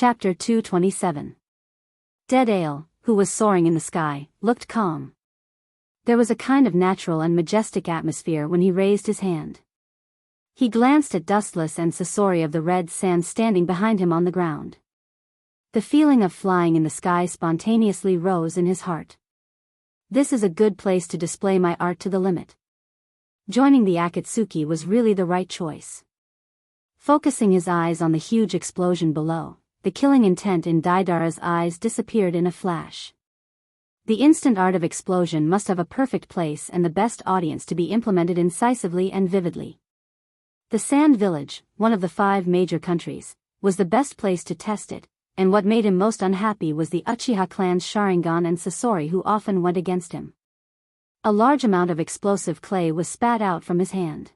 Chapter 227. Dead Ale, who was soaring in the sky, looked calm. There was a kind of natural and majestic atmosphere when he raised his hand. He glanced at Dustless and Sasori of the red sand standing behind him on the ground. The feeling of flying in the sky spontaneously rose in his heart. This is a good place to display my art to the limit. Joining the Akatsuki was really the right choice. Focusing his eyes on the huge explosion below, the killing intent in Deidara's eyes disappeared in a flash. The instant art of explosion must have a perfect place and the best audience to be implemented incisively and vividly. The Sand Village, one of the 5 major countries, was the best place to test it, and what made him most unhappy was the Uchiha clan's Sharingan and Sasori who often went against him. A large amount of explosive clay was spat out from his hand.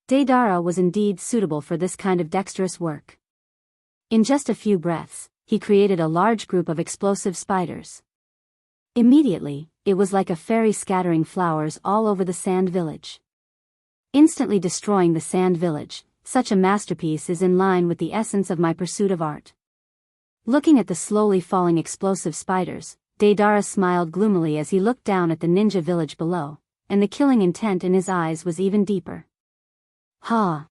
Deidara was indeed suitable for this kind of dexterous work. In just a few breaths, he created a large group of explosive spiders. Immediately, it was like a fairy scattering flowers all over the Sand Village. Instantly destroying the Sand Village, such a masterpiece is in line with the essence of my pursuit of art. Looking at the slowly falling explosive spiders, Deidara smiled gloomily as he looked down at the ninja village below, and the killing intent in his eyes was even deeper. Ha!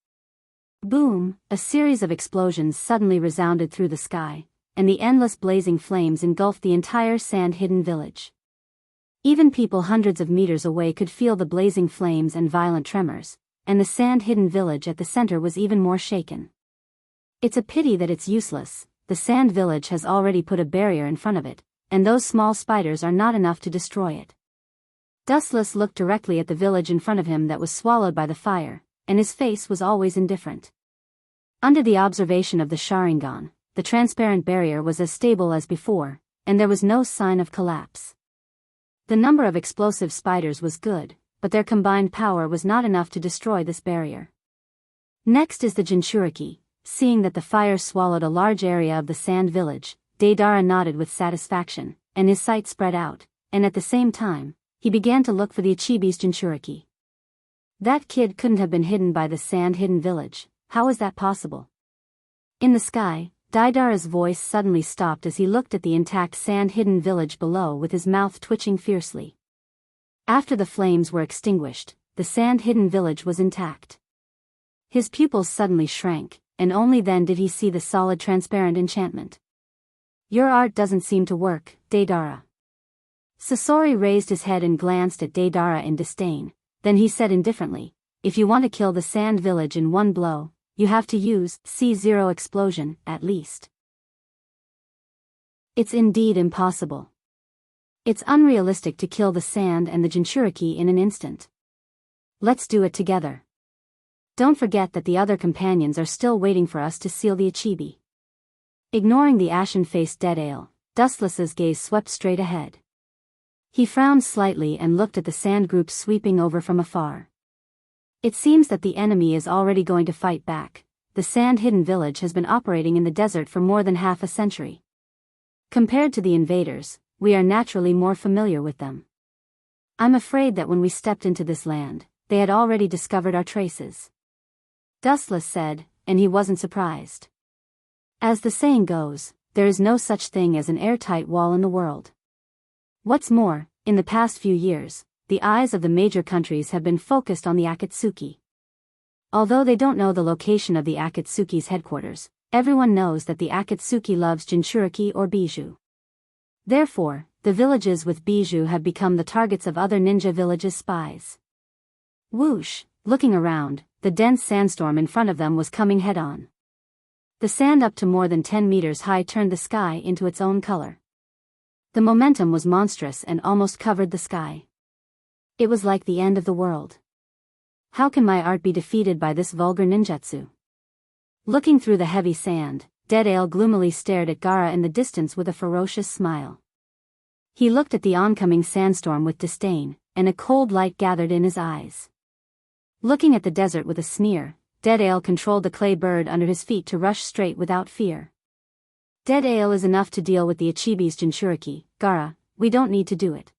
Boom! A series of explosions suddenly resounded through the sky, and the endless blazing flames engulfed the entire sand-hidden village. Even people hundreds of meters away could feel the blazing flames and violent tremors, and the sand-hidden village at the center was even more shaken. It's a pity that it's useless. The sand village has already put a barrier in front of it, and those small spiders are not enough to destroy it. Dustless looked directly at the village in front of him that was swallowed by the fire, and his face was always indifferent. Under the observation of the Sharingan, the transparent barrier was as stable as before, and there was no sign of collapse. The number of explosive spiders was good, but their combined power was not enough to destroy this barrier. Next is the Jinchuriki. Seeing that the fire swallowed a large area of the sand village, Deidara nodded with satisfaction, and his sight spread out, and at the same time, he began to look for the Ichibi's Jinchuriki. That kid couldn't have been hidden by the sand-hidden village. How is that possible? In the sky, Deidara's voice suddenly stopped as he looked at the intact sand-hidden village below with his mouth twitching fiercely. After the flames were extinguished, the sand-hidden village was intact. His pupils suddenly shrank, and only then did he see the solid transparent enchantment. Your art doesn't seem to work, Deidara. Sasori raised his head and glanced at Deidara in disdain. Then he said indifferently, if you want to kill the sand village in one blow, you have to use C0 explosion, at least. It's indeed impossible. It's unrealistic to kill the sand and the Jinchuriki in an instant. Let's do it together. Don't forget that the other companions are still waiting for us to seal the Ichibi. Ignoring the ashen-faced Dead Ale, Dustless's gaze swept straight ahead. He frowned slightly and looked at the sand group sweeping over from afar. It seems that the enemy is already going to fight back. The sand-hidden village has been operating in the desert for more than half a century. Compared to the invaders, we are naturally more familiar with them. I'm afraid that when we stepped into this land, they had already discovered our traces. Dustless said, and he wasn't surprised. As the saying goes, there is no such thing as an airtight wall in the world. What's more, in the past few years, the eyes of the major countries have been focused on the Akatsuki. Although they don't know the location of the Akatsuki's headquarters, everyone knows that the Akatsuki loves Jinchuriki or bijou. Therefore, the villages with bijou have become the targets of other ninja villages' spies. Whoosh! Looking around, the dense sandstorm in front of them was coming head-on. The sand up to more than 10 meters high turned the sky into its own color. The momentum was monstrous and almost covered the sky. It was like the end of the world. How can my art be defeated by this vulgar ninjutsu? Looking through the heavy sand, Dead Ale gloomily stared at Gaara in the distance with a ferocious smile. He looked at the oncoming sandstorm with disdain, and a cold light gathered in his eyes. Looking at the desert with a sneer, Dead Ale controlled the clay bird under his feet to rush straight without fear. Dead Ale is enough to deal with the Ichibi's Jinchuriki, Gaara, we don't need to do it.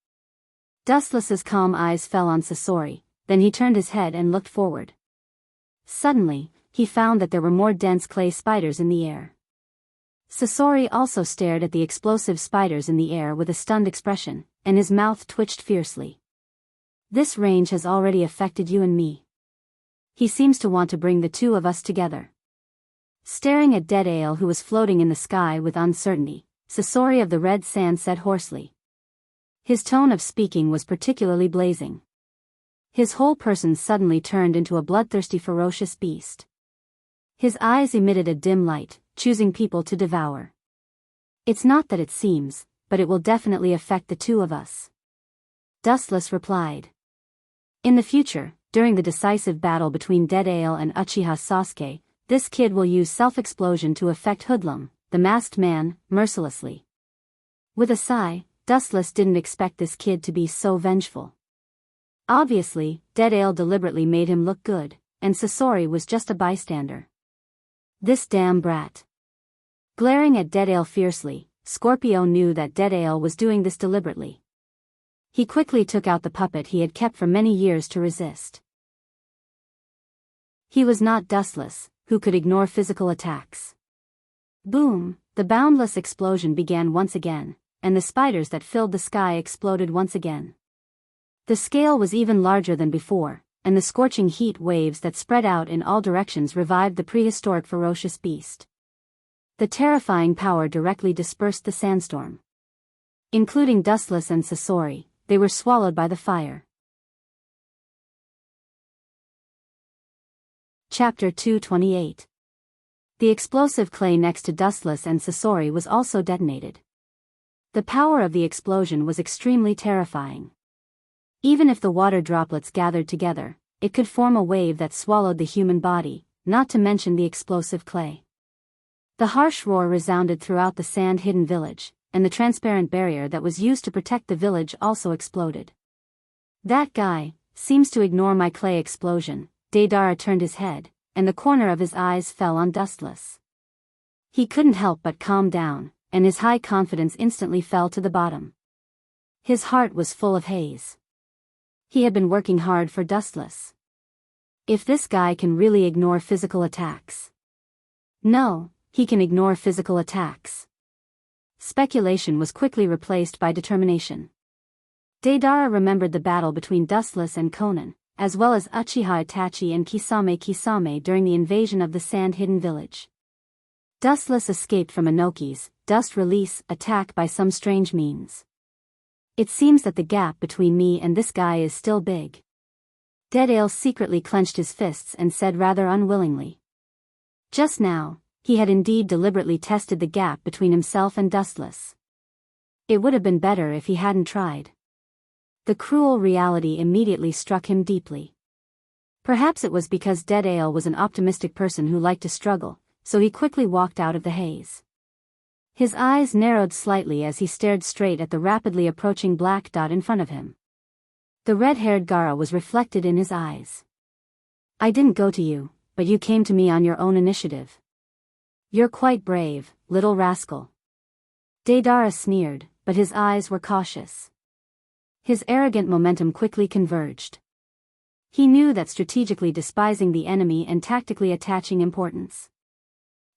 Dustless's calm eyes fell on Sasori, then he turned his head and looked forward. Suddenly, he found that there were more dense clay spiders in the air. Sasori also stared at the explosive spiders in the air with a stunned expression, and his mouth twitched fiercely. This range has already affected you and me. He seems to want to bring the two of us together. Staring at Dead Ale, who was floating in the sky with uncertainty, Sasori of the Red Sand said hoarsely. His tone of speaking was particularly blazing. His whole person suddenly turned into a bloodthirsty, ferocious beast. His eyes emitted a dim light, choosing people to devour. It's not that it seems, but it will definitely affect the two of us. Dustless replied. In the future, during the decisive battle between Dead Ale and Uchiha Sasuke, this kid will use self-explosion to affect Hoodlum, the masked man, mercilessly. With a sigh, Dustless didn't expect this kid to be so vengeful. Obviously, Dead Ale deliberately made him look good, and Sasori was just a bystander. This damn brat. Glaring at Dead Ale fiercely, Scorpio knew that Dead Ale was doing this deliberately. He quickly took out the puppet he had kept for many years to resist. He was not Dustless, who could ignore physical attacks. Boom, the boundless explosion began once again, and the spiders that filled the sky exploded once again. The scale was even larger than before, and the scorching heat waves that spread out in all directions revived the prehistoric ferocious beast. The terrifying power directly dispersed the sandstorm. Including Dustless and Sasori, they were swallowed by the fire. Chapter 228. The explosive clay next to Dustless and Sasori was also detonated. The power of the explosion was extremely terrifying. Even if the water droplets gathered together, it could form a wave that swallowed the human body, not to mention the explosive clay. The harsh roar resounded throughout the sand-hidden village, and the transparent barrier that was used to protect the village also exploded. That guy seems to ignore my clay explosion. Deidara turned his head, and the corner of his eyes fell on Dustless. He couldn't help but calm down, and his high confidence instantly fell to the bottom. His heart was full of haze. He had been working hard for Dustless. If this guy can really ignore physical attacks. No, he can ignore physical attacks. Speculation was quickly replaced by determination. Deidara remembered the battle between Dustless and Conan, as well as Uchiha Itachi and Kisame during the invasion of the sand-hidden village. Dustless escaped from Inoki's dust release attack by some strange means. It seems that the gap between me and this guy is still big. Dead Ale secretly clenched his fists and said rather unwillingly. Just now, he had indeed deliberately tested the gap between himself and Dustless. It would have been better if he hadn't tried. The cruel reality immediately struck him deeply. Perhaps it was because Dead Ale was an optimistic person who liked to struggle, so he quickly walked out of the haze. His eyes narrowed slightly as he stared straight at the rapidly approaching black dot in front of him. The red-haired Gaara was reflected in his eyes. I didn't go to you, but you came to me on your own initiative. You're quite brave, little rascal. Deidara sneered, but his eyes were cautious. His arrogant momentum quickly converged. He knew that strategically despising the enemy and tactically attaching importance.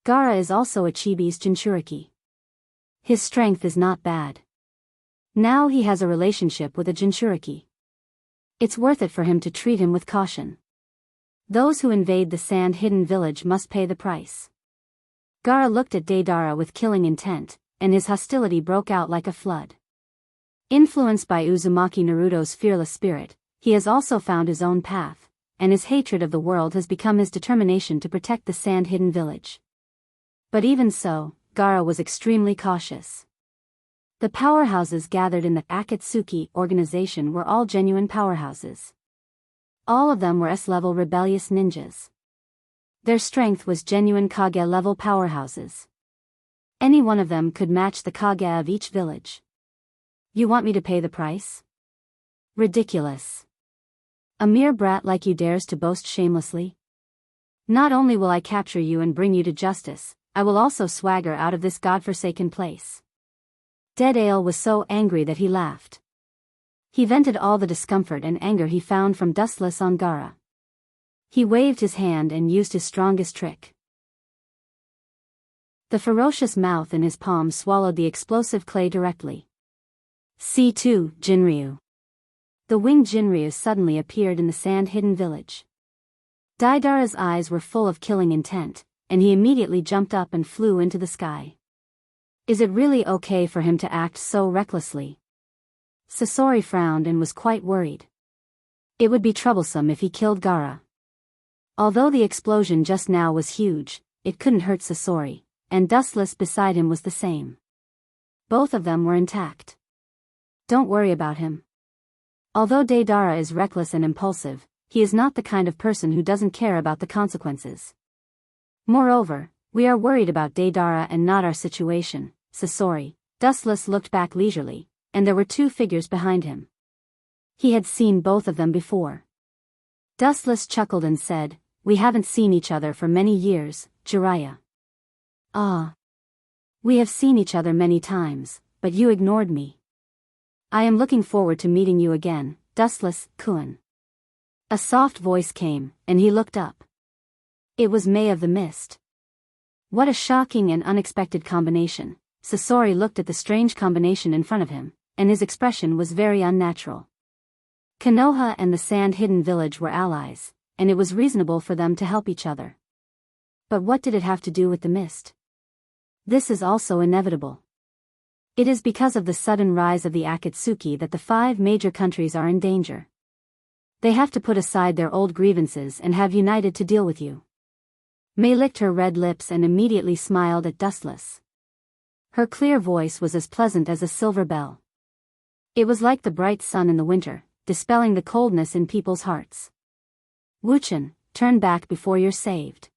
Gaara is also a Chibi's Jinchuriki. His strength is not bad. Now he has a relationship with a Jinchuriki. It's worth it for him to treat him with caution. Those who invade the sand-hidden village must pay the price. Gaara looked at Deidara with killing intent, and his hostility broke out like a flood. Influenced by Uzumaki Naruto's fearless spirit, he has also found his own path, and his hatred of the world has become his determination to protect the sand-hidden village. But even so, Gaara was extremely cautious. The powerhouses gathered in the Akatsuki organization were all genuine powerhouses. All of them were S-level rebellious ninjas. Their strength was genuine Kage-level powerhouses. Any one of them could match the Kage of each village. You want me to pay the price? Ridiculous. A mere brat like you dares to boast shamelessly? Not only will I capture you and bring you to justice, I will also swagger out of this godforsaken place. Dead Ale was so angry that he laughed. He vented all the discomfort and anger he found from Dustless on Gaara. He waved his hand and used his strongest trick. The ferocious mouth in his palm swallowed the explosive clay directly. C2, Jinryu. The winged Jinryu suddenly appeared in the sand-hidden village. Daidara's eyes were full of killing intent, and he immediately jumped up and flew into the sky. Is it really okay for him to act so recklessly? Sasori frowned and was quite worried. It would be troublesome if he killed Gaara. Although the explosion just now was huge, it couldn't hurt Sasori, and Dustless beside him was the same. Both of them were intact. Don't worry about him. Although Deidara is reckless and impulsive, he is not the kind of person who doesn't care about the consequences. Moreover, we are worried about Deidara and not our situation, Sasori. Dustless looked back leisurely, and there were two figures behind him. He had seen both of them before. Dustless chuckled and said, "We haven't seen each other for many years, Jiraiya." "Ah. We have seen each other many times, but you ignored me. I am looking forward to meeting you again, Dustless-kun." A soft voice came, and he looked up. It was May of the Mist. What a shocking and unexpected combination. Sasori looked at the strange combination in front of him, and his expression was very unnatural. Konoha and the sand-hidden village were allies, and it was reasonable for them to help each other. But what did it have to do with the mist? This is also inevitable. It is because of the sudden rise of the Akatsuki that the 5 major countries are in danger. They have to put aside their old grievances and have united to deal with you. May licked her red lips and immediately smiled at Dustless. Her clear voice was as pleasant as a silver bell. It was like the bright sun in the winter, dispelling the coldness in people's hearts. Wuchen, turn back before you're saved.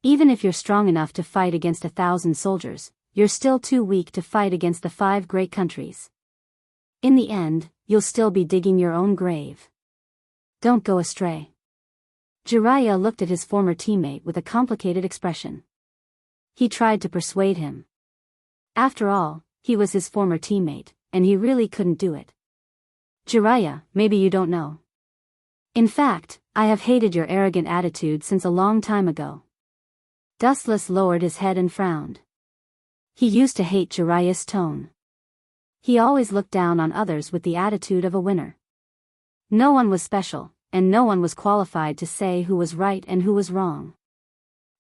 Even if you're strong enough to fight against 1,000 soldiers, you're still too weak to fight against the 5 great countries. In the end, you'll still be digging your own grave. Don't go astray. Jiraiya looked at his former teammate with a complicated expression. He tried to persuade him. After all, he was his former teammate, and he really couldn't do it. Jiraiya, maybe you don't know. In fact, I have hated your arrogant attitude since a long time ago. Dustless lowered his head and frowned. He used to hate Jiraiya's tone. He always looked down on others with the attitude of a winner. No one was special, and no one was qualified to say who was right and who was wrong.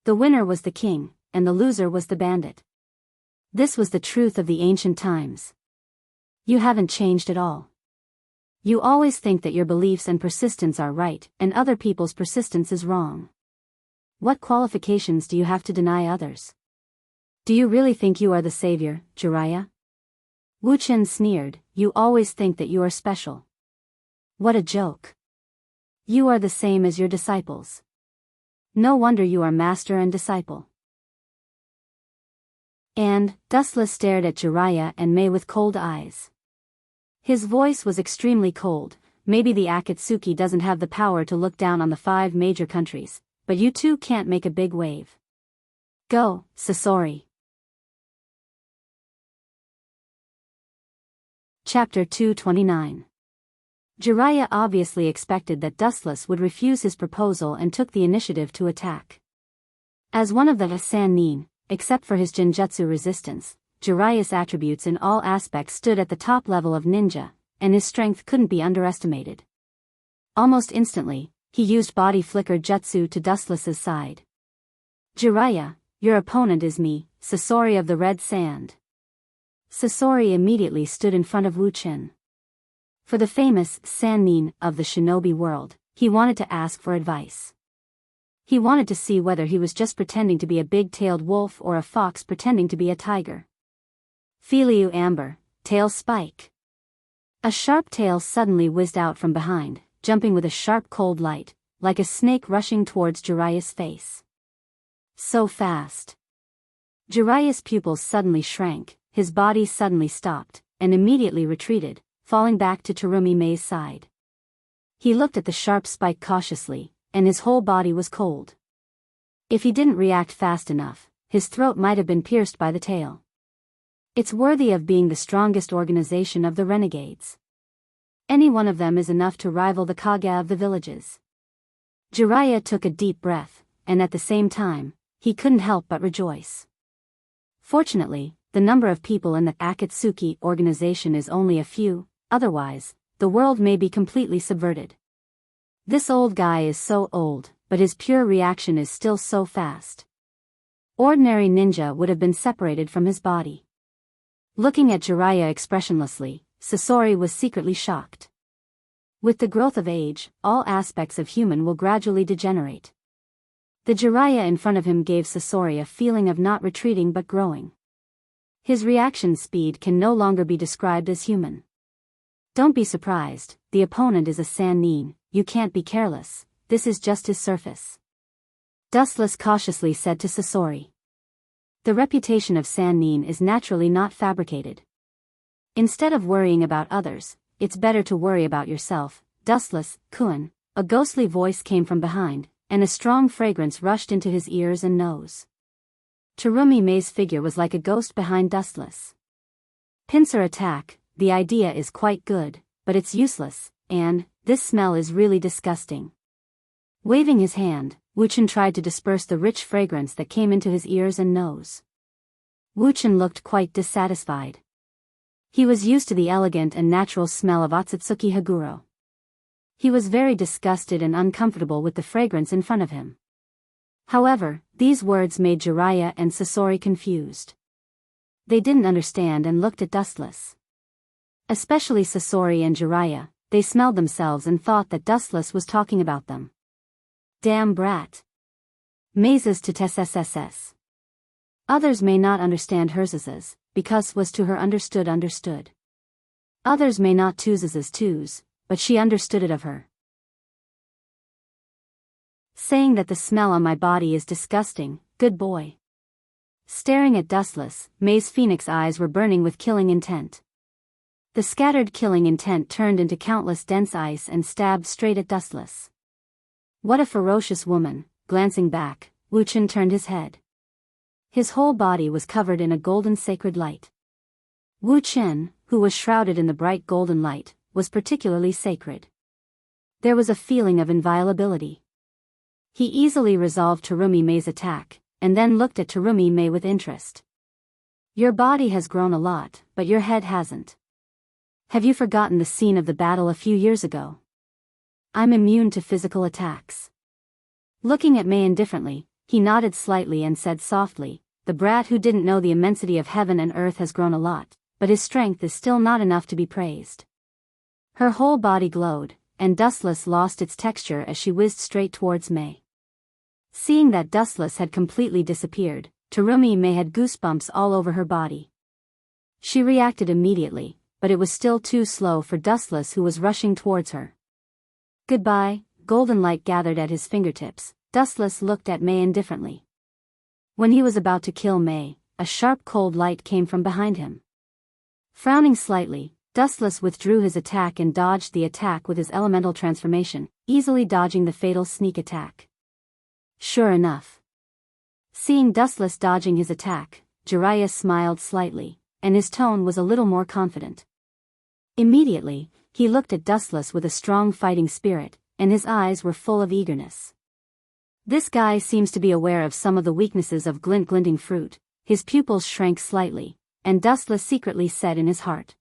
The winner was the king, and the loser was the bandit. This was the truth of the ancient times. You haven't changed at all. You always think that your beliefs and persistence are right, and other people's persistence is wrong. What qualifications do you have to deny others? Do you really think you are the savior, Jiraiya? Wu Chen sneered, you always think that you are special. What a joke. You are the same as your disciples. No wonder you are master and disciple. And, Dustless stared at Jiraiya and May with cold eyes. His voice was extremely cold. Maybe the Akatsuki doesn't have the power to look down on the 5 major countries, but you two can't make a big wave. Go, Sasori. Chapter 229. Jiraiya obviously expected that Dustless would refuse his proposal and took the initiative to attack. As one of the Sannin, except for his Genjutsu resistance, Jiraiya's attributes in all aspects stood at the top level of ninja, and his strength couldn't be underestimated. Almost instantly, he used body flicker jutsu to Dustless's side. Jiraiya, your opponent is me, Sasori of the Red Sand. Sasori immediately stood in front of Wu Chen. For the famous Sannin of the shinobi world, he wanted to ask for advice. He wanted to see whether he was just pretending to be a big-tailed wolf or a fox pretending to be a tiger. Filiu Amber, tail spike. A sharp tail suddenly whizzed out from behind, jumping with a sharp cold light, like a snake rushing towards Jiraiya's face. So fast. Jiraiya's pupils suddenly shrank, his body suddenly stopped, and immediately retreated, falling back to Terumi May's side. He looked at the sharp spike cautiously, and his whole body was cold. If he didn't react fast enough, his throat might have been pierced by the tail. It's worthy of being the strongest organization of the renegades. Any one of them is enough to rival the Kage of the villages. Jiraiya took a deep breath, and at the same time, he couldn't help but rejoice. Fortunately, the number of people in the Akatsuki organization is only a few, otherwise, the world may be completely subverted. This old guy is so old, but his pure reaction is still so fast. Ordinary ninja would have been separated from his body. Looking at Jiraiya expressionlessly, Sasori was secretly shocked. With the growth of age, all aspects of human will gradually degenerate. The Jiraiya in front of him gave Sasori a feeling of not retreating but growing. His reaction speed can no longer be described as human. Don't be surprised, the opponent is a Sannin, you can't be careless, this is just his surface. Dustless cautiously said to Sasori. The reputation of Sannin is naturally not fabricated. Instead of worrying about others, it's better to worry about yourself, Dustless-kun. A ghostly voice came from behind, and a strong fragrance rushed into his ears and nose. Terumi Mei's figure was like a ghost behind Dustless. Pincer attack, the idea is quite good, but it's useless, and, this smell is really disgusting. Waving his hand, Wuchen tried to disperse the rich fragrance that came into his ears and nose. Wuchen looked quite dissatisfied. He was used to the elegant and natural smell of Otsutsuki Haguro. He was very disgusted and uncomfortable with the fragrance in front of him. However, these words made Jiraiya and Sasori confused. They didn't understand and looked at Dustless. Especially Sasori and Jiraiya, they smelled themselves and thought that Dustless was talking about them. Damn brat. Mei's to TSSSS. Others may not understand hers's, because was to her understood. Others may not two's, but she understood it of her. Saying that the smell on my body is disgusting, good boy. Staring at Dustless, Mei's phoenix eyes were burning with killing intent. The scattered killing intent turned into countless dense ice and stabbed straight at Dustless. What a ferocious woman, glancing back, Wuchen turned his head. His whole body was covered in a golden sacred light. Wuchen, who was shrouded in the bright golden light, was particularly sacred. There was a feeling of inviolability. He easily resolved Terumi Mei's attack, and then looked at Terumi Mei with interest. Your body has grown a lot, but your head hasn't. Have you forgotten the scene of the battle a few years ago? I'm immune to physical attacks. Looking at Mei indifferently, he nodded slightly and said softly, the brat who didn't know the immensity of heaven and earth has grown a lot, but his strength is still not enough to be praised. Her whole body glowed, and Dustless lost its texture as she whizzed straight towards Mei. Seeing that Dustless had completely disappeared, Terumi Mei had goosebumps all over her body. She reacted immediately, but it was still too slow for Dustless, who was rushing towards her. Goodbye. Golden light gathered at his fingertips. Dustless looked at Mei indifferently. When he was about to kill Mei, a sharp cold light came from behind him. Frowning slightly, Dustless withdrew his attack and dodged the attack with his elemental transformation, easily dodging the fatal sneak attack. Sure enough. Seeing Dustless dodging his attack, Jiraiya smiled slightly, and his tone was a little more confident. Immediately, he looked at Dustless with a strong fighting spirit, and his eyes were full of eagerness. This guy seems to be aware of some of the weaknesses of glinting fruit. His pupils shrank slightly, and Dustless secretly said in his heart.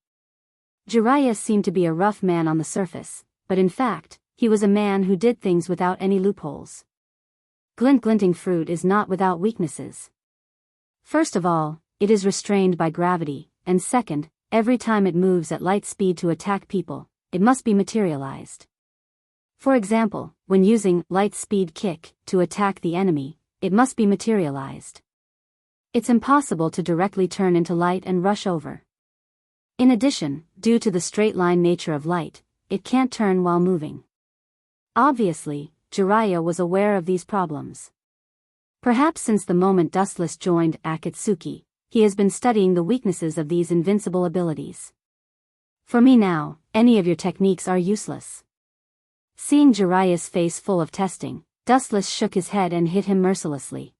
Jiraiya seemed to be a rough man on the surface, but in fact, he was a man who did things without any loopholes. Glinting fruit is not without weaknesses. First of all, it is restrained by gravity, and second, every time it moves at light speed to attack people, it must be materialized. For example, when using light speed kick to attack the enemy, it must be materialized. It's impossible to directly turn into light and rush over. In addition, due to the straight line nature of light, it can't turn while moving. Obviously, Jiraiya was aware of these problems. Perhaps since the moment Dustless joined Akatsuki, he has been studying the weaknesses of these invincible abilities. For me now, any of your techniques are useless. Seeing Jiraiya's face full of testing, Dustless shook his head and hit him mercilessly.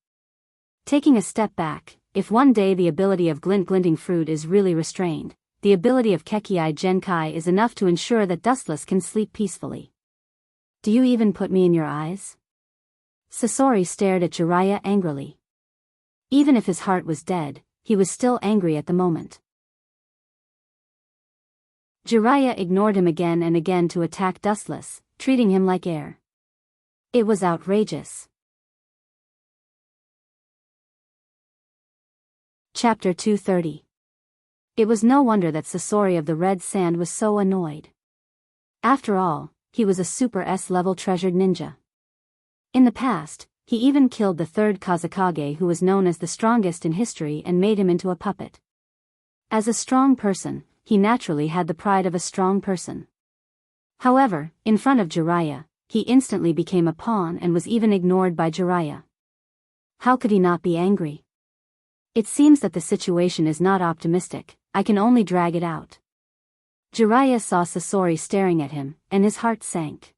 Taking a step back, if one day the ability of glinting fruit is really restrained, the ability of Kekkei Genkai is enough to ensure that Dustless can sleep peacefully. Do you even put me in your eyes? Sasori stared at Jiraiya angrily. Even if his heart was dead, he was still angry at the moment. Jiraiya ignored him again and again to attack Dustless, treating him like air. It was outrageous. Chapter 230. It was no wonder that Sasori of the Red Sand was so annoyed. After all, he was a Super S-level treasured ninja. In the past, he even killed the third Kazekage, who was known as the strongest in history, and made him into a puppet. As a strong person, he naturally had the pride of a strong person. However, in front of Jiraiya, he instantly became a pawn and was even ignored by Jiraiya. How could he not be angry? It seems that the situation is not optimistic. I can only drag it out. Jiraiya saw Sasori staring at him, and his heart sank.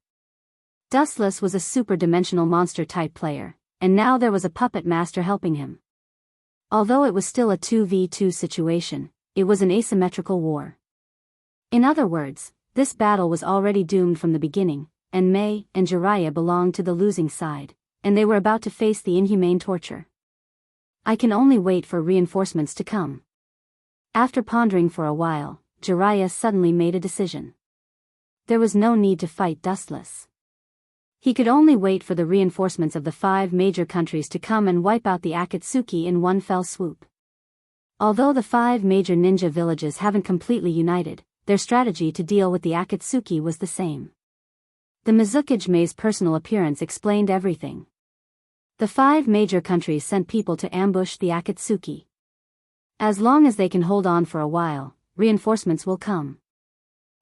Dustless was a super-dimensional monster-type player, and now there was a puppet master helping him. Although it was still a 2v2 situation, it was an asymmetrical war. In other words, this battle was already doomed from the beginning, and Mei and Jiraiya belonged to the losing side, and they were about to face the inhumane torture. I can only wait for reinforcements to come. After pondering for a while, Jiraiya suddenly made a decision. There was no need to fight Dustless. He could only wait for the reinforcements of the 5 major countries to come and wipe out the Akatsuki in one fell swoop. Although the 5 major ninja villages haven't completely united, their strategy to deal with the Akatsuki was the same. The Mizukage Mei's personal appearance explained everything. The 5 major countries sent people to ambush the Akatsuki. As long as they can hold on for a while, reinforcements will come.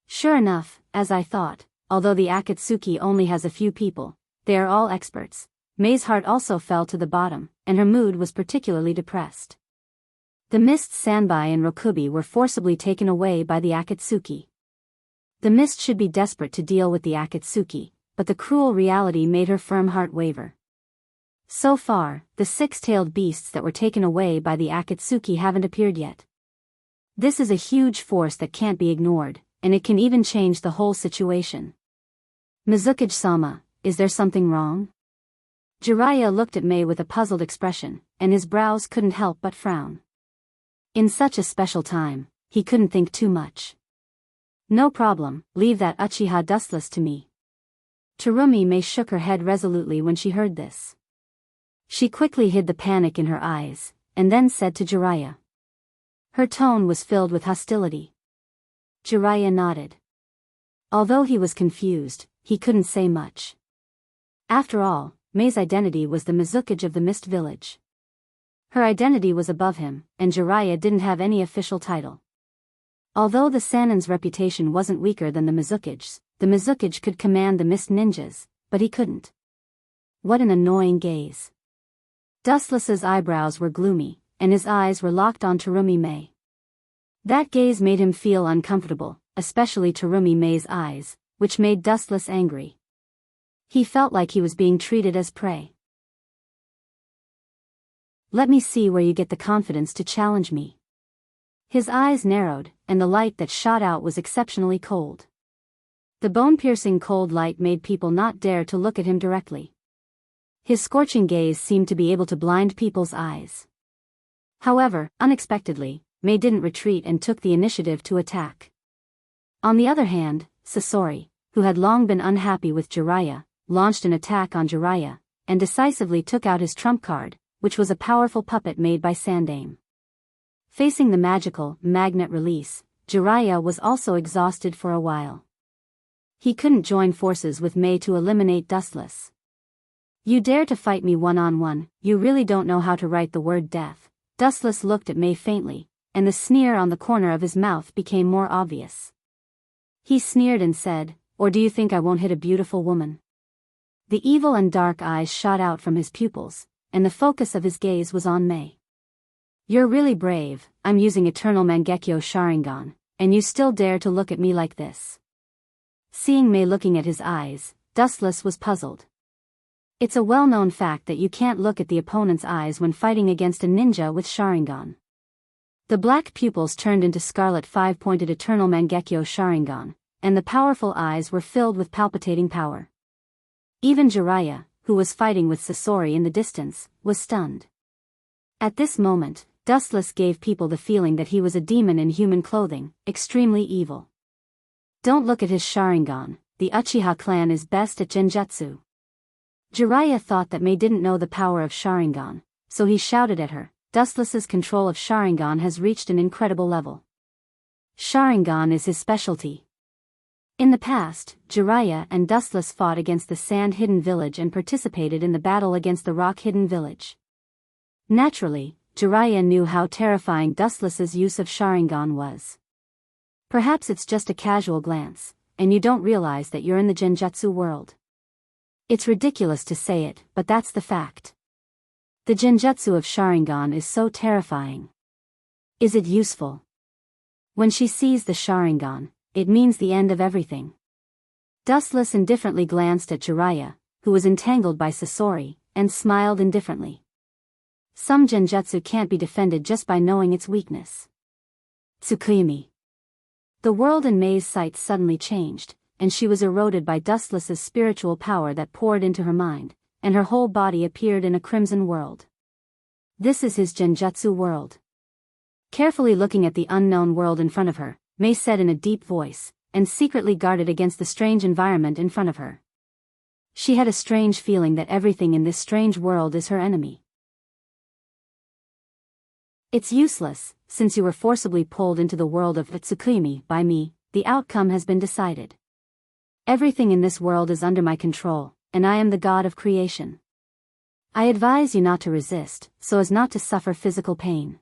Sure enough, as I thought, although the Akatsuki only has a few people, they are all experts. Mei's heart also fell to the bottom, and her mood was particularly depressed. The Mist Sanbai and Rokubi were forcibly taken away by the Akatsuki. The Mist should be desperate to deal with the Akatsuki, but the cruel reality made her firm heart waver. So far, the 6-tailed beasts that were taken away by the Akatsuki haven't appeared yet. This is a huge force that can't be ignored, and it can even change the whole situation. Mizukage-sama, is there something wrong? Jiraiya looked at Mei with a puzzled expression, and his brows couldn't help but frown. In such a special time, he couldn't think too much. No problem, leave that Uchiha Dustless to me. Terumi Mei shook her head resolutely when she heard this. She quickly hid the panic in her eyes, and then said to Jiraiya. Her tone was filled with hostility. Jiraiya nodded. Although he was confused, he couldn't say much. After all, Mei's identity was the Mizukage of the Mist Village. Her identity was above him, and Jiraiya didn't have any official title. Although the Sanin's reputation wasn't weaker than the Mizukage could command the Mist Ninjas, but he couldn't. What an annoying gaze. Dustless's eyebrows were gloomy, and his eyes were locked on Terumi Mei. That gaze made him feel uncomfortable, especially Terumi Mei's eyes, which made Dustless angry. He felt like he was being treated as prey. Let me see where you get the confidence to challenge me. His eyes narrowed, and the light that shot out was exceptionally cold. The bone-piercing cold light made people not dare to look at him directly. His scorching gaze seemed to be able to blind people's eyes. However, unexpectedly, Mei didn't retreat and took the initiative to attack. On the other hand, Sasori, who had long been unhappy with Jiraiya, launched an attack on Jiraiya, and decisively took out his trump card, which was a powerful puppet made by Sandaime. Facing the magical magnet release, Jiraiya was also exhausted for a while. He couldn't join forces with Mei to eliminate Dustless. You dare to fight me one-on-one, you really don't know how to write the word death. Dustless looked at Mei faintly, and the sneer on the corner of his mouth became more obvious. He sneered and said, or do you think I won't hit a beautiful woman? The evil and dark eyes shot out from his pupils, and the focus of his gaze was on Mei. You're really brave, I'm using Eternal Mangekyo Sharingan, and you still dare to look at me like this. Seeing Mei looking at his eyes, Dustless was puzzled. It's a well-known fact that you can't look at the opponent's eyes when fighting against a ninja with Sharingan. The black pupils turned into scarlet 5-pointed Eternal Mangekyo Sharingan, and the powerful eyes were filled with palpitating power. Even Jiraiya, who was fighting with Sasori in the distance, was stunned. At this moment, Dustless gave people the feeling that he was a demon in human clothing, extremely evil. Don't look at his Sharingan, the Uchiha clan is best at genjutsu. Jiraiya thought that Mei didn't know the power of Sharingan, so he shouted at her, Dustless's control of Sharingan has reached an incredible level. Sharingan is his specialty. In the past, Jiraiya and Dustless fought against the Sand-Hidden Village and participated in the battle against the Rock-Hidden Village. Naturally, Jiraiya knew how terrifying Dustless's use of Sharingan was. Perhaps it's just a casual glance, and you don't realize that you're in the genjutsu world. It's ridiculous to say it, but that's the fact. The genjutsu of Sharingan is so terrifying. Is it useful? When she sees the Sharingan, it means the end of everything. Dustless indifferently glanced at Jiraiya, who was entangled by Sasori, and smiled indifferently. Some genjutsu can't be defended just by knowing its weakness. Tsukimi. The world in Mei's sight suddenly changed, and she was eroded by Dustless's spiritual power that poured into her mind, and her whole body appeared in a crimson world. This is his genjutsu world. Carefully looking at the unknown world in front of her, Mei said in a deep voice, and secretly guarded against the strange environment in front of her. She had a strange feeling that everything in this strange world is her enemy. It's useless, since you were forcibly pulled into the world of Tsukimi by me, the outcome has been decided. Everything in this world is under my control, and I am the god of creation. I advise you not to resist, so as not to suffer physical pain.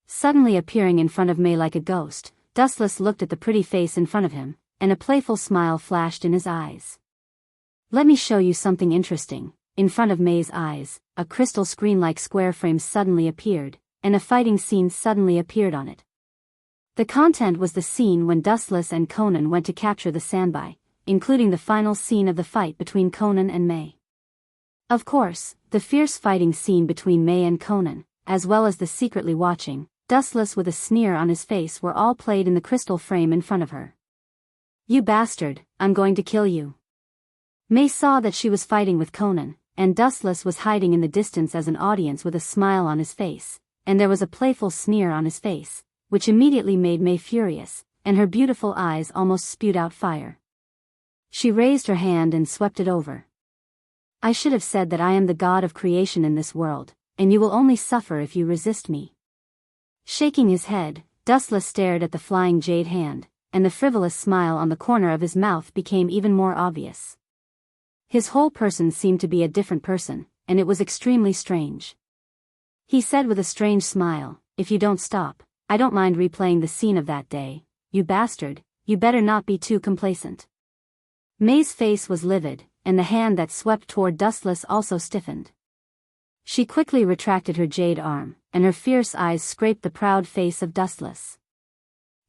Suddenly appearing in front of Mei like a ghost, Dustless looked at the pretty face in front of him, and a playful smile flashed in his eyes. Let me show you something interesting. In front of Mei's eyes, a crystal screen-like square frame suddenly appeared, and a fighting scene suddenly appeared on it. The content was the scene when Dustless and Conan went to capture the Sanbai, including the final scene of the fight between Conan and Mei. Of course, the fierce fighting scene between Mei and Conan, as well as the secretly watching, Dustless with a sneer on his face were all played in the crystal frame in front of her. You bastard, I'm going to kill you. Mei saw that she was fighting with Conan, and Dustless was hiding in the distance as an audience with a smile on his face, and there was a playful sneer on his face, which immediately made Mei furious, and her beautiful eyes almost spewed out fire. She raised her hand and swept it over. I should have said that I am the god of creation in this world, and you will only suffer if you resist me. Shaking his head, Dustless stared at the flying jade hand, and the frivolous smile on the corner of his mouth became even more obvious. His whole person seemed to be a different person, and it was extremely strange. He said with a strange smile, if you don't stop, I don't mind replaying the scene of that day. You bastard, you better not be too complacent. Mei's face was livid, and the hand that swept toward Dustless also stiffened. She quickly retracted her jade arm, and her fierce eyes scraped the proud face of Dustless.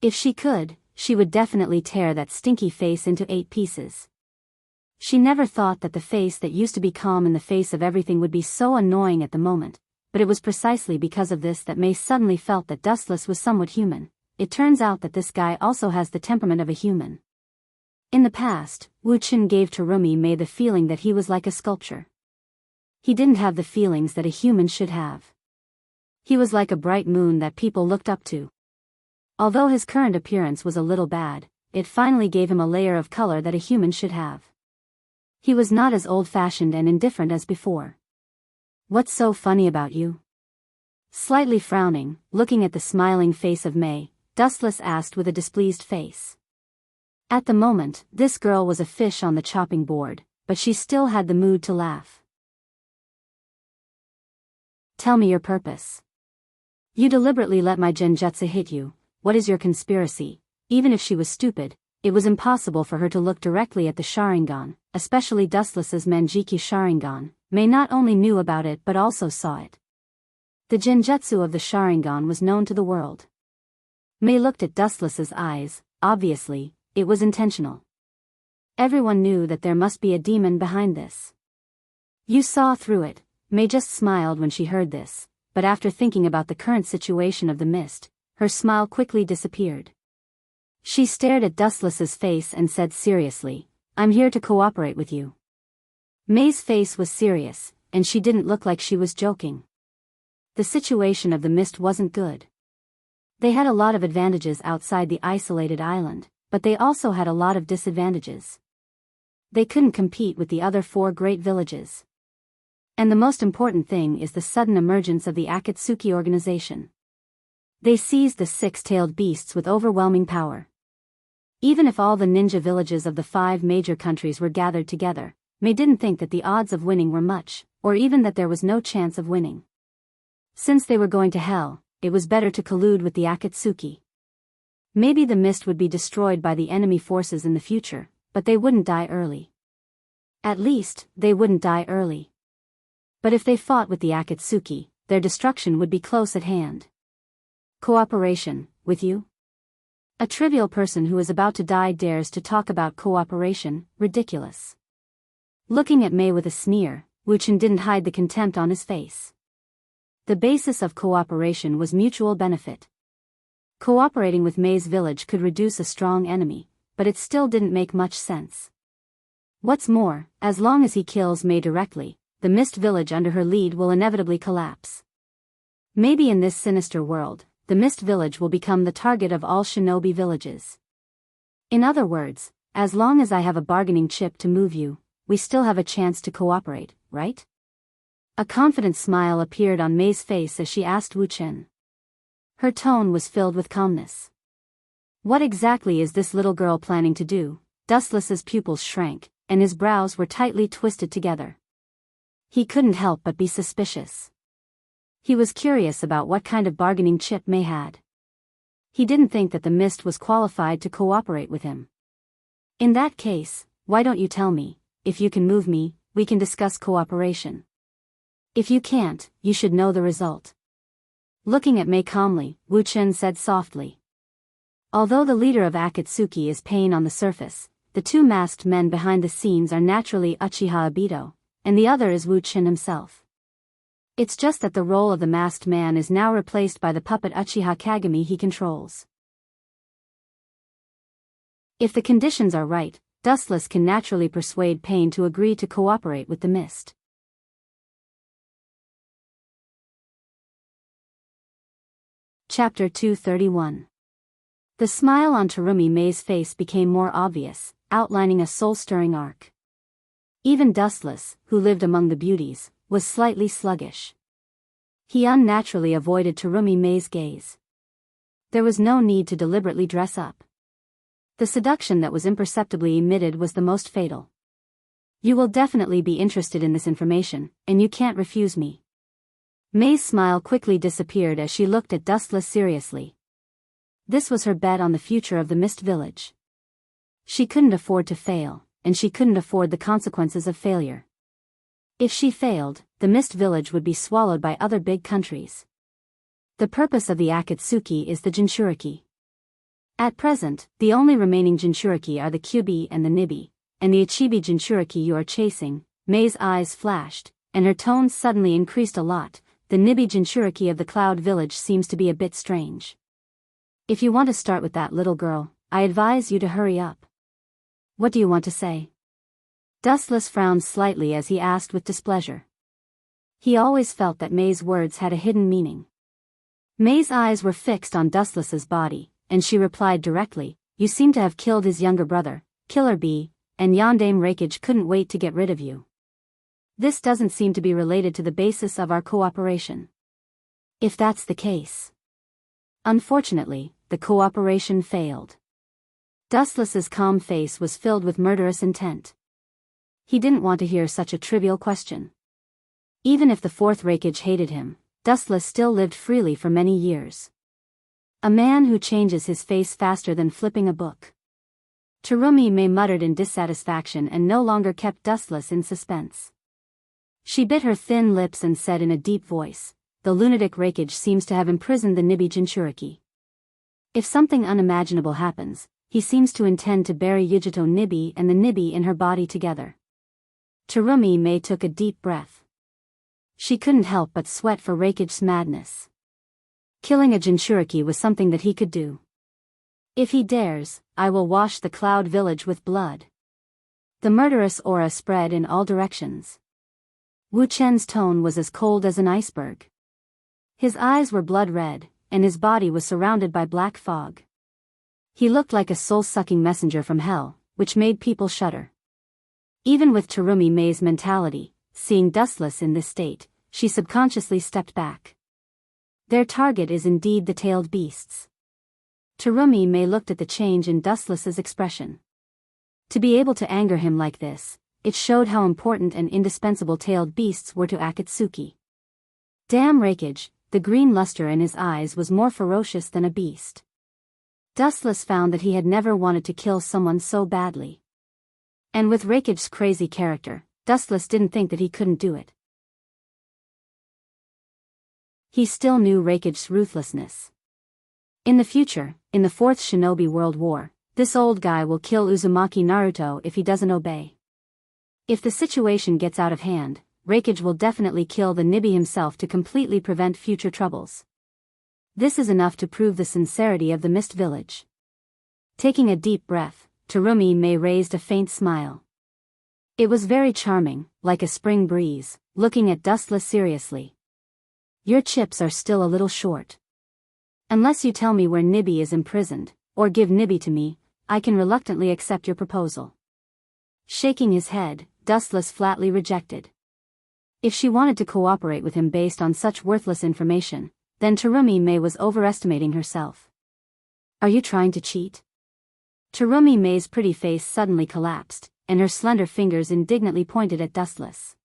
If she could, she would definitely tear that stinky face into 8 pieces. She never thought that the face that used to be calm in the face of everything would be so annoying at the moment, but it was precisely because of this that Mei suddenly felt that Dustless was somewhat human. It turns out that this guy also has the temperament of a human. In the past, Wu Qin gave Terumi Mei the feeling that he was like a sculpture. He didn't have the feelings that a human should have. He was like a bright moon that people looked up to. Although his current appearance was a little bad, it finally gave him a layer of color that a human should have. He was not as old-fashioned and indifferent as before. What's so funny about you? Slightly frowning, looking at the smiling face of Mei, Dustless asked with a displeased face. At the moment, this girl was a fish on the chopping board, but she still had the mood to laugh. Tell me your purpose. You deliberately let my genjutsu hit you. What is your conspiracy? Even if she was stupid, it was impossible for her to look directly at the Sharingan, especially Dustless's Manjiki Sharingan. Mei not only knew about it but also saw it. The genjutsu of the Sharingan was known to the world. Mei looked at Dustless's eyes. Obviously, it was intentional. Everyone knew that there must be a demon behind this. You saw through it. Mei just smiled when she heard this, but after thinking about the current situation of the mist, her smile quickly disappeared. She stared at Dustless's face and said seriously, I'm here to cooperate with you. Mei's face was serious, and she didn't look like she was joking. the situation of the mist wasn't good. They had a lot of advantages outside the isolated island, but they also had a lot of disadvantages. They couldn't compete with the other 4 great villages. And the most important thing is the sudden emergence of the Akatsuki organization. They seized the 6-tailed beasts with overwhelming power. Even if all the ninja villages of the 5 major countries were gathered together, Mei didn't think that the odds of winning were much, or even that there was no chance of winning. Since they were going to hell, it was better to collude with the Akatsuki. Maybe the mist would be destroyed by the enemy forces in the future, but they wouldn't die early. At least, they wouldn't die early. But if they fought with the Akatsuki, their destruction would be close at hand. Cooperation, with you? A trivial person who is about to die dares to talk about cooperation, ridiculous. Looking at Mei with a sneer, Wu Chen didn't hide the contempt on his face. The basis of cooperation was mutual benefit. Cooperating with Mei's village could reduce a strong enemy, but it still didn't make much sense. What's more, as long as he kills Mei directly, the Mist Village under her lead will inevitably collapse. Maybe in this sinister world, the Mist Village will become the target of all shinobi villages. In other words, as long as I have a bargaining chip to move you, we still have a chance to cooperate, right? A confident smile appeared on Mei's face as she asked Wu Chen. Her tone was filled with calmness. What exactly is this little girl planning to do? Dustless's pupils shrank, and his brows were tightly twisted together. He couldn't help but be suspicious. He was curious about what kind of bargaining chip Mei had. He didn't think that the mist was qualified to cooperate with him. In that case, why don't you tell me? If you can move me, we can discuss cooperation. If you can't, you should know the result. Looking at Mei calmly, Wu Chen said softly. Although the leader of Akatsuki is Pain on the surface, the 2 masked men behind the scenes are naturally Uchiha Obito, and the other is Wu Chen himself. It's just that the role of the masked man is now replaced by the puppet Uchiha Kagami he controls. If the conditions are right, Dustless can naturally persuade Pain to agree to cooperate with the mist. Chapter 231. The smile on Terumi Mei's face became more obvious, outlining a soul-stirring arc. Even Dustless, who lived among the beauties, was slightly sluggish. He unnaturally avoided Terumi Mei's gaze. There was no need to deliberately dress up. The seduction that was imperceptibly emitted was the most fatal. You will definitely be interested in this information, and you can't refuse me. Mei's smile quickly disappeared as she looked at Dustless seriously. This was her bet on the future of the Mist Village. She couldn't afford to fail, and she couldn't afford the consequences of failure. If she failed, the Mist Village would be swallowed by other big countries. The purpose of the Akatsuki is the Jinchuriki. At present, the only remaining Jinchuriki are the Kyubi and the Nibi, and the Ichibi Jinchuriki you are chasing. Mei's eyes flashed, and her tone suddenly increased a lot. The Nibi Jinchuriki of the Cloud Village seems to be a bit strange. If you want to start with that little girl, I advise you to hurry up. What do you want to say? Dustless frowned slightly as he asked with displeasure. He always felt that Mei's words had a hidden meaning. Mei's eyes were fixed on Dustless's body, and she replied directly, You seem to have killed his younger brother, Killer Bee, and Yondaime Raikage couldn't wait to get rid of you. This doesn't seem to be related to the basis of our cooperation. If that's the case. Unfortunately, the cooperation failed. Dustless's calm face was filled with murderous intent. He didn't want to hear such a trivial question. Even if the 4th Raikage hated him, Dustless still lived freely for many years. A man who changes his face faster than flipping a book. Terumi Mei muttered in dissatisfaction and no longer kept Dustless in suspense. She bit her thin lips and said in a deep voice, The lunatic Raikage seems to have imprisoned the Nibi Jinchuriki. If something unimaginable happens, he seems to intend to bury Yujito Nibi and the Nibi in her body together. Terumi Mei took a deep breath. She couldn't help but sweat for Raikage's madness. Killing a Jinchuriki was something that he could do. If he dares, I will wash the Cloud Village with blood. The murderous aura spread in all directions. Wu Chen's tone was as cold as an iceberg. His eyes were blood red, and his body was surrounded by black fog. He looked like a soul-sucking messenger from hell, which made people shudder. Even with Dreamy May's mentality, seeing Dustless in this state, she subconsciously stepped back. Their target is indeed the tailed beasts. Dreamy May looked at the change in Dustless's expression. To be able to anger him like this, it showed how important and indispensable tailed beasts were to Akatsuki. Damn Raikage, the green luster in his eyes was more ferocious than a beast. Dustless found that he had never wanted to kill someone so badly. And with Raikage's crazy character, Dustless didn't think that he couldn't do it. He still knew Raikage's ruthlessness. In the future, in the 4th Shinobi World War, this old guy will kill Uzumaki Naruto if he doesn't obey. If the situation gets out of hand, Raikage will definitely kill the Nibi himself to completely prevent future troubles. This is enough to prove the sincerity of the Mist Village. Taking a deep breath, Dreamy May raised a faint smile. It was very charming, like a spring breeze, looking at Dustless seriously. Your chips are still a little short. Unless you tell me where Nibi is imprisoned, or give Nibi to me, I can reluctantly accept your proposal. Shaking his head, Dustless flatly rejected. If she wanted to cooperate with him based on such worthless information, then Dreamy May was overestimating herself. Are you trying to cheat? Dreamy May's pretty face suddenly collapsed, and her slender fingers indignantly pointed at Dustless.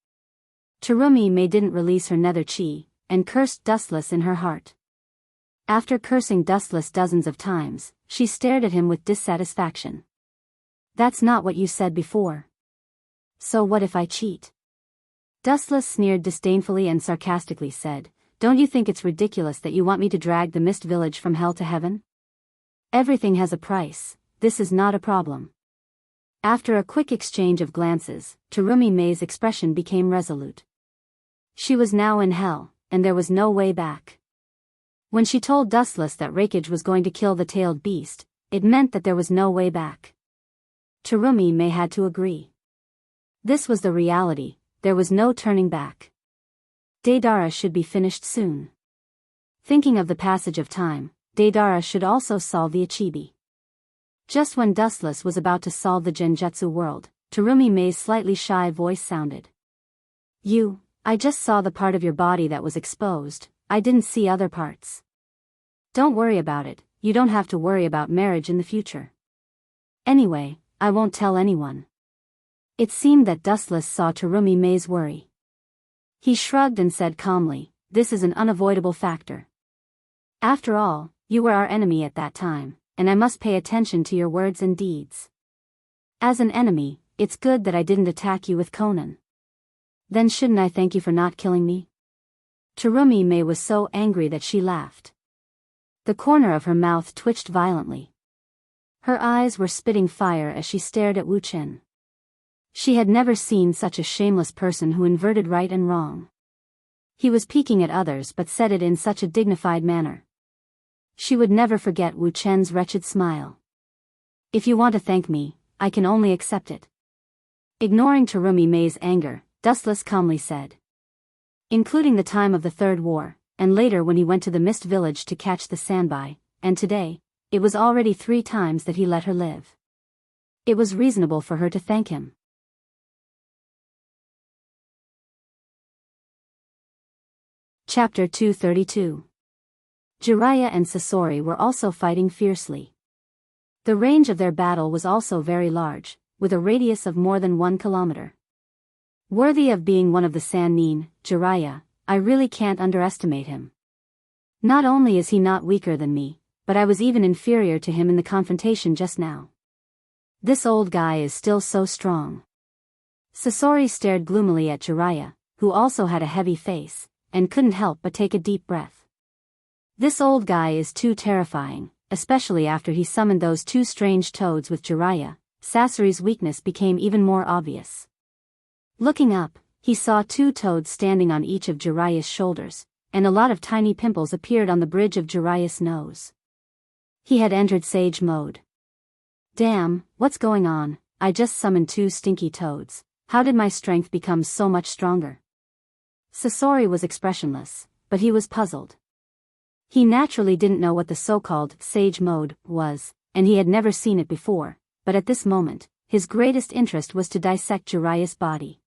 Dreamy May didn't release her nether chi, and cursed Dustless in her heart. After cursing Dustless dozens of times, she stared at him with dissatisfaction. That's not what you said before. So what if I cheat? Dustless sneered disdainfully and sarcastically said, Don't you think it's ridiculous that you want me to drag the Mist Village from hell to heaven? Everything has a price, this is not a problem. After a quick exchange of glances, Dreamy May's expression became resolute. She was now in hell, and there was no way back. When she told Dustless that Raikage was going to kill the tailed beast, it meant that there was no way back. Dreamy May had to agree. This was the reality, there was no turning back. Deidara should be finished soon. Thinking of the passage of time, Deidara should also solve the Ichibi. Just when Dustless was about to solve the Genjutsu world, Dreamy May's slightly shy voice sounded. I just saw the part of your body that was exposed, I didn't see other parts. Don't worry about it, you don't have to worry about marriage in the future. Anyway, I won't tell anyone. It seemed that Dustless saw Dreamy May's worry. He shrugged and said calmly, This is an unavoidable factor. After all, you were our enemy at that time, and I must pay attention to your words and deeds. As an enemy, it's good that I didn't attack you with Conan. Then shouldn't I thank you for not killing me? Dreamy May was so angry that she laughed. The corner of her mouth twitched violently. Her eyes were spitting fire as she stared at Wu Chen. She had never seen such a shameless person who inverted right and wrong. He was peeking at others but said it in such a dignified manner. She would never forget Wu Chen's wretched smile. If you want to thank me, I can only accept it. Ignoring Dreamy May's anger, Dustless calmly said. Including the time of the Third War, and later when he went to the Mist Village to catch the Sanbai, and today, it was already 3 times that he let her live. It was reasonable for her to thank him. Chapter 232. Jiraiya and Sasori were also fighting fiercely. The range of their battle was also very large, with a radius of more than 1 kilometer. Worthy of being one of the Sannin, Jiraiya, I really can't underestimate him. Not only is he not weaker than me, but I was even inferior to him in the confrontation just now. This old guy is still so strong. Sasori stared gloomily at Jiraiya, who also had a heavy face, and couldn't help but take a deep breath. This old guy is too terrifying, especially after he summoned those 2 strange toads with Jiraiya. Sasori's weakness became even more obvious. Looking up, he saw 2 toads standing on each of Jiraiya's shoulders, and a lot of tiny pimples appeared on the bridge of Jiraiya's nose. He had entered Sage mode. Damn, what's going on? I just summoned 2 stinky toads. How did my strength become so much stronger? Sasori was expressionless, but he was puzzled. He naturally didn't know what the so-called sage mode was, and he had never seen it before, but at this moment, his greatest interest was to dissect Jiraiya's body.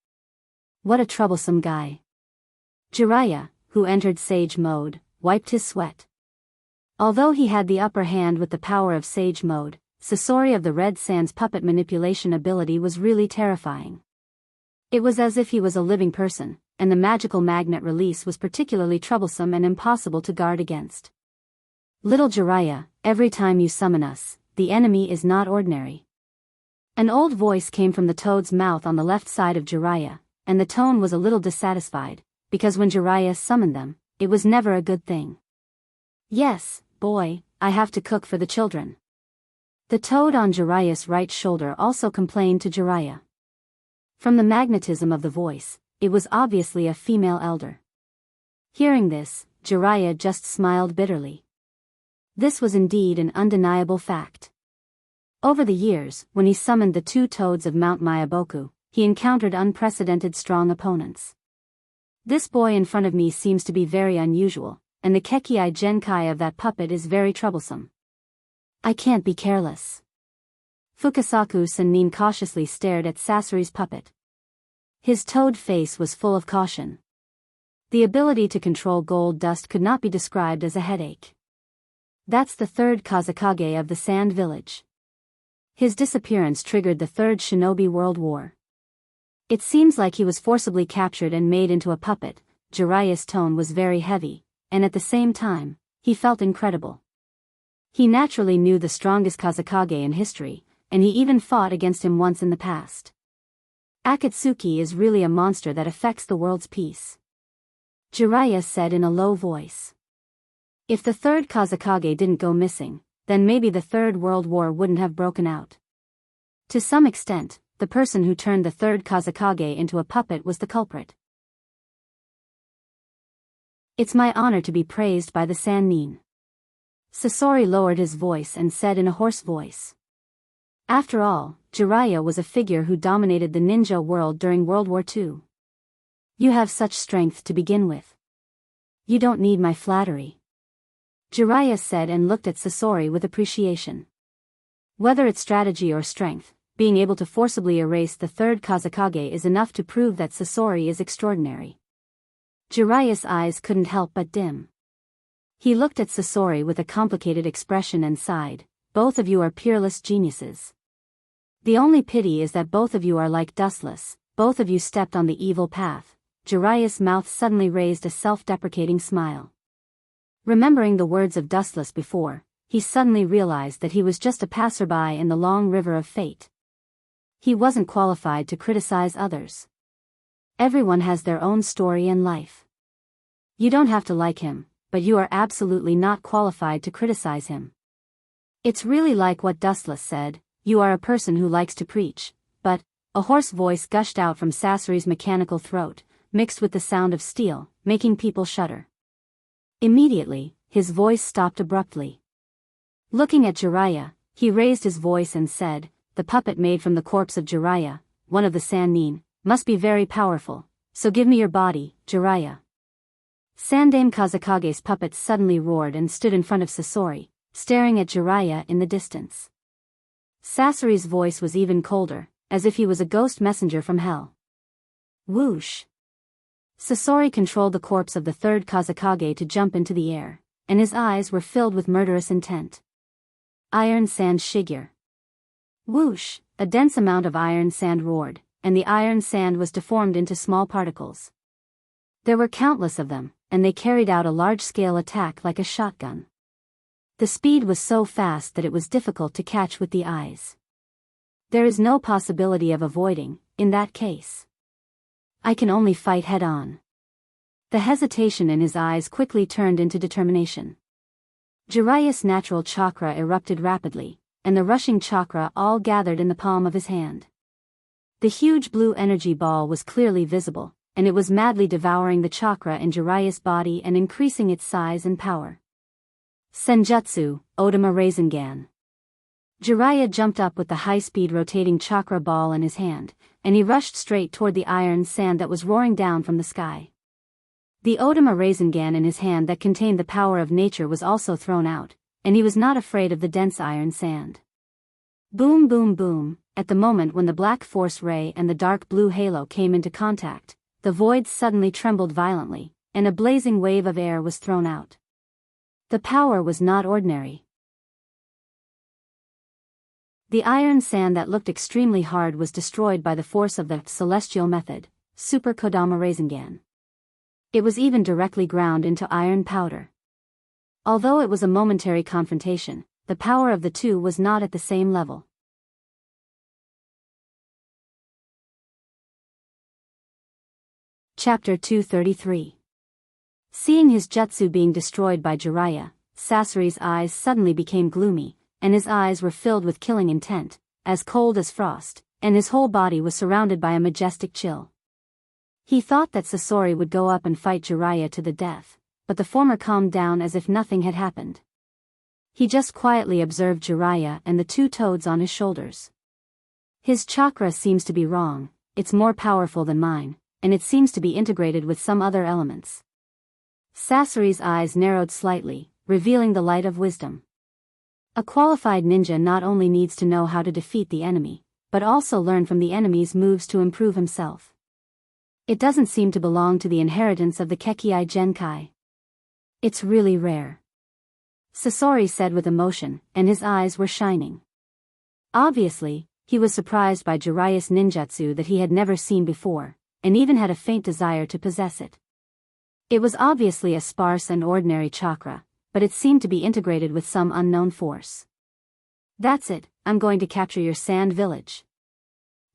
What a troublesome guy. Jiraiya, who entered sage mode, wiped his sweat. Although he had the upper hand with the power of sage mode, Sasori of the Red Sand's puppet manipulation ability was really terrifying. It was as if he was a living person, and the magical magnet release was particularly troublesome and impossible to guard against. Little Jiraiya, every time you summon us, the enemy is not ordinary. An old voice came from the toad's mouth on the left side of Jiraiya, and the tone was a little dissatisfied, because when Jiraiya summoned them, it was never a good thing. Yes, boy, I have to cook for the children. The toad on Jiraiya's right shoulder also complained to Jiraiya. From the magnetism of the voice, it was obviously a female elder. Hearing this, Jiraiya just smiled bitterly. This was indeed an undeniable fact. Over the years, when he summoned the two toads of Mount Mayaboku, he encountered unprecedented strong opponents. This boy in front of me seems to be very unusual, and the Kekii Genkai of that puppet is very troublesome. I can't be careless. Fukasaku Sennin cautiously stared at Sasori's puppet. His toad face was full of caution. The ability to control gold dust could not be described as a headache. That's the third Kazekage of the Sand Village. His disappearance triggered the Third Shinobi World War. It seems like he was forcibly captured and made into a puppet. Jiraiya's tone was very heavy, and at the same time, he felt incredible. He naturally knew the strongest Kazekage in history, and he even fought against him once in the past. Akatsuki is really a monster that affects the world's peace. Jiraiya said in a low voice. If the third Kazekage didn't go missing, then maybe the Third World War wouldn't have broken out. To some extent, the person who turned the third Kazekage into a puppet was the culprit. It's my honor to be praised by the Sannin. Sasori lowered his voice and said in a hoarse voice. After all, Jiraiya was a figure who dominated the ninja world during World War II. You have such strength to begin with. You don't need my flattery. Jiraiya said and looked at Sasori with appreciation. Whether it's strategy or strength, being able to forcibly erase the third Kazekage is enough to prove that Sasori is extraordinary. Jiraiya's eyes couldn't help but dim. He looked at Sasori with a complicated expression and sighed. Both of you are peerless geniuses. The only pity is that both of you are like Dustless, both of you stepped on the evil path. Jiraiya's mouth suddenly raised a self-deprecating smile. Remembering the words of Dustless before, he suddenly realized that he was just a passerby in the long river of fate. He wasn't qualified to criticize others. Everyone has their own story and life. You don't have to like him, but you are absolutely not qualified to criticize him. It's really like what Dustless said, you are a person who likes to preach, but, a hoarse voice gushed out from Sasori's mechanical throat, mixed with the sound of steel, making people shudder. Immediately, his voice stopped abruptly. Looking at Jiraiya, he raised his voice and said, the puppet made from the corpse of Jiraiya, one of the Sannin, must be very powerful, so give me your body, Jiraiya. Sandame Kazekage's puppet suddenly roared and stood in front of Sasori, staring at Jiraiya in the distance. Sasori's voice was even colder, as if he was a ghost messenger from hell. Whoosh! Sasori controlled the corpse of the third Kazekage to jump into the air, and his eyes were filled with murderous intent. Iron Sand Shigure. Whoosh! A dense amount of iron sand roared, and the iron sand was deformed into small particles. There were countless of them, and they carried out a large-scale attack like a shotgun. The speed was so fast that it was difficult to catch with the eyes. There is no possibility of avoiding, in that case. I can only fight head-on. The hesitation in his eyes quickly turned into determination. Jiraiya's natural chakra erupted rapidly, and the rushing chakra all gathered in the palm of his hand. The huge blue energy ball was clearly visible, and it was madly devouring the chakra in Jiraiya's body and increasing its size and power. Senjutsu, Odama Rasengan. Jiraiya jumped up with the high-speed rotating chakra ball in his hand, and he rushed straight toward the iron sand that was roaring down from the sky. The Odama Rasengan in his hand that contained the power of nature was also thrown out, and he was not afraid of the dense iron sand. Boom boom boom, at the moment when the black force ray and the dark blue halo came into contact, the void suddenly trembled violently, and a blazing wave of air was thrown out. The power was not ordinary. The iron sand that looked extremely hard was destroyed by the force of the celestial method, Super Kodama Rasengan. It was even directly ground into iron powder. Although it was a momentary confrontation, the power of the two was not at the same level. Chapter 233. Seeing his jutsu being destroyed by Jiraiya, Sasori's eyes suddenly became gloomy, and his eyes were filled with killing intent, as cold as frost, and his whole body was surrounded by a majestic chill. He thought that Sasori would go up and fight Jiraiya to the death, but the former calmed down as if nothing had happened. He just quietly observed Jiraiya and the two toads on his shoulders. His chakra seems to be wrong, it's more powerful than mine, and it seems to be integrated with some other elements. Sasori's eyes narrowed slightly, revealing the light of wisdom. A qualified ninja not only needs to know how to defeat the enemy, but also learn from the enemy's moves to improve himself. It doesn't seem to belong to the inheritance of the Kekkei Genkai. It's really rare. Sasori said with emotion, and his eyes were shining. Obviously, he was surprised by Jiraiya's ninjutsu that he had never seen before, and even had a faint desire to possess it. It was obviously a sparse and ordinary chakra, but it seemed to be integrated with some unknown force. That's it, I'm going to capture your sand village.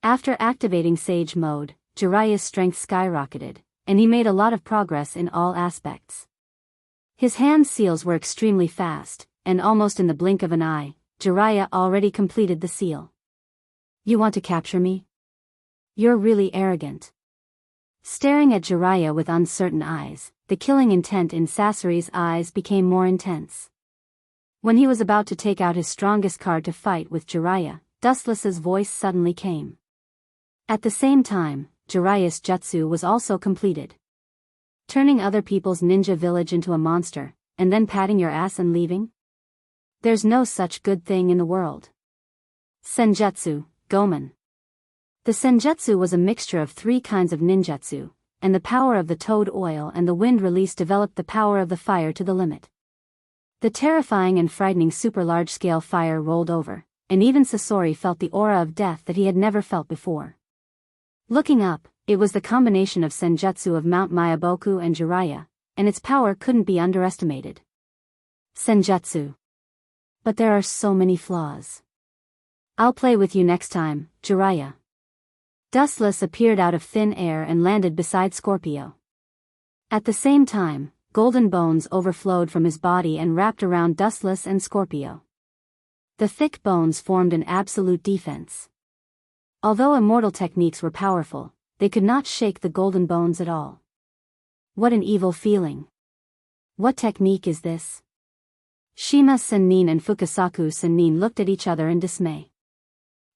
After activating Sage Mode, Jiraiya's strength skyrocketed, and he made a lot of progress in all aspects. His hand seals were extremely fast, and almost in the blink of an eye, Jiraiya already completed the seal. You want to capture me? You're really arrogant. Staring at Jiraiya with uncertain eyes, the killing intent in Sasori's eyes became more intense. When he was about to take out his strongest card to fight with Jiraiya, Dustless's voice suddenly came. At the same time, Jiraiya's jutsu was also completed. Turning other people's ninja village into a monster, and then patting your ass and leaving? There's no such good thing in the world. Senjutsu, Gomen. The senjutsu was a mixture of 3 kinds of ninjutsu, and the power of the toad oil and the wind release developed the power of the fire to the limit. The terrifying and frightening super large-scale fire rolled over, and even Sasori felt the aura of death that he had never felt before. Looking up, it was the combination of senjutsu of Mount Miyaboku and Jiraiya, and its power couldn't be underestimated. Senjutsu. But there are so many flaws. I'll play with you next time, Jiraiya. Dustless appeared out of thin air and landed beside Scorpio. At the same time, golden bones overflowed from his body and wrapped around Dustless and Scorpio. The thick bones formed an absolute defense. Although immortal techniques were powerful, they could not shake the golden bones at all. What an evil feeling. What technique is this? Shima Sennin and Fukasaku Sennin looked at each other in dismay.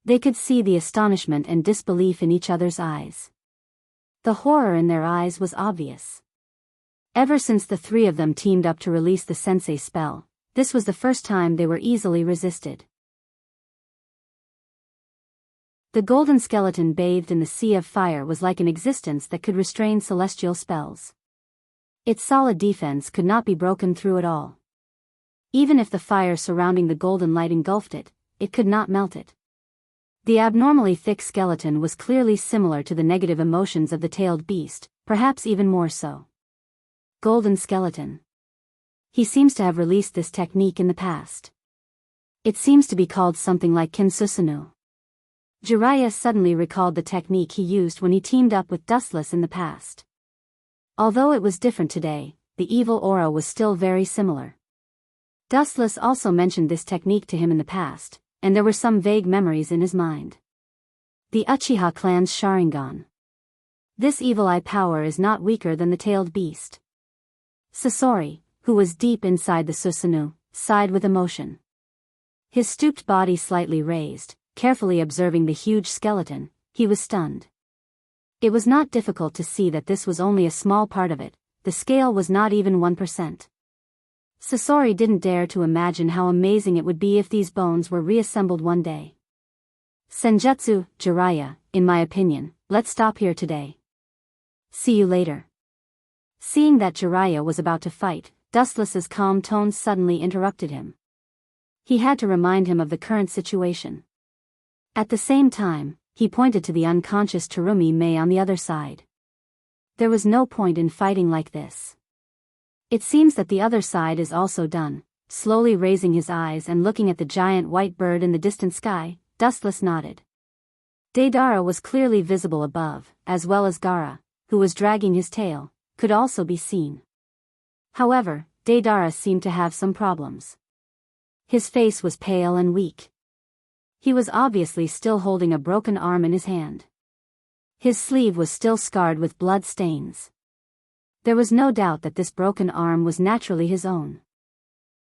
They could see the astonishment and disbelief in each other's eyes. The horror in their eyes was obvious. Ever since the 3 of them teamed up to release the sensei spell, this was the first time they were easily resisted. The golden skeleton bathed in the sea of fire was like an existence that could restrain celestial spells. Its solid defense could not be broken through at all. Even if the fire surrounding the golden light engulfed it, it could not melt it. The abnormally thick skeleton was clearly similar to the negative emotions of the tailed beast, perhaps even more so. Golden skeleton. He seems to have released this technique in the past. It seems to be called something like Kinsusunu. Jiraiya suddenly recalled the technique he used when he teamed up with Dustless in the past. Although it was different today, the evil aura was still very similar. Dustless also mentioned this technique to him in the past, and there were some vague memories in his mind. The Uchiha clan's Sharingan. This evil eye power is not weaker than the tailed beast. Sasori, who was deep inside the Susanoo, sighed with emotion. His stooped body slightly raised, carefully observing the huge skeleton, he was stunned. It was not difficult to see that this was only a small part of it, the scale was not even 1%. Sasori didn't dare to imagine how amazing it would be if these bones were reassembled one day. Senjutsu, Jiraiya, in my opinion, let's stop here today. See you later. Seeing that Jiraiya was about to fight, Dustless's calm tones suddenly interrupted him. He had to remind him of the current situation. At the same time, he pointed to the unconscious Terumi Mei on the other side. There was no point in fighting like this. It seems that the other side is also done. Slowly raising his eyes and looking at the giant white bird in the distant sky, Dustless nodded. Deidara was clearly visible above, as well as Gaara, who was dragging his tail, could also be seen. However, Deidara seemed to have some problems. His face was pale and weak. He was obviously still holding a broken arm in his hand. His sleeve was still scarred with blood stains. There was no doubt that this broken arm was naturally his own.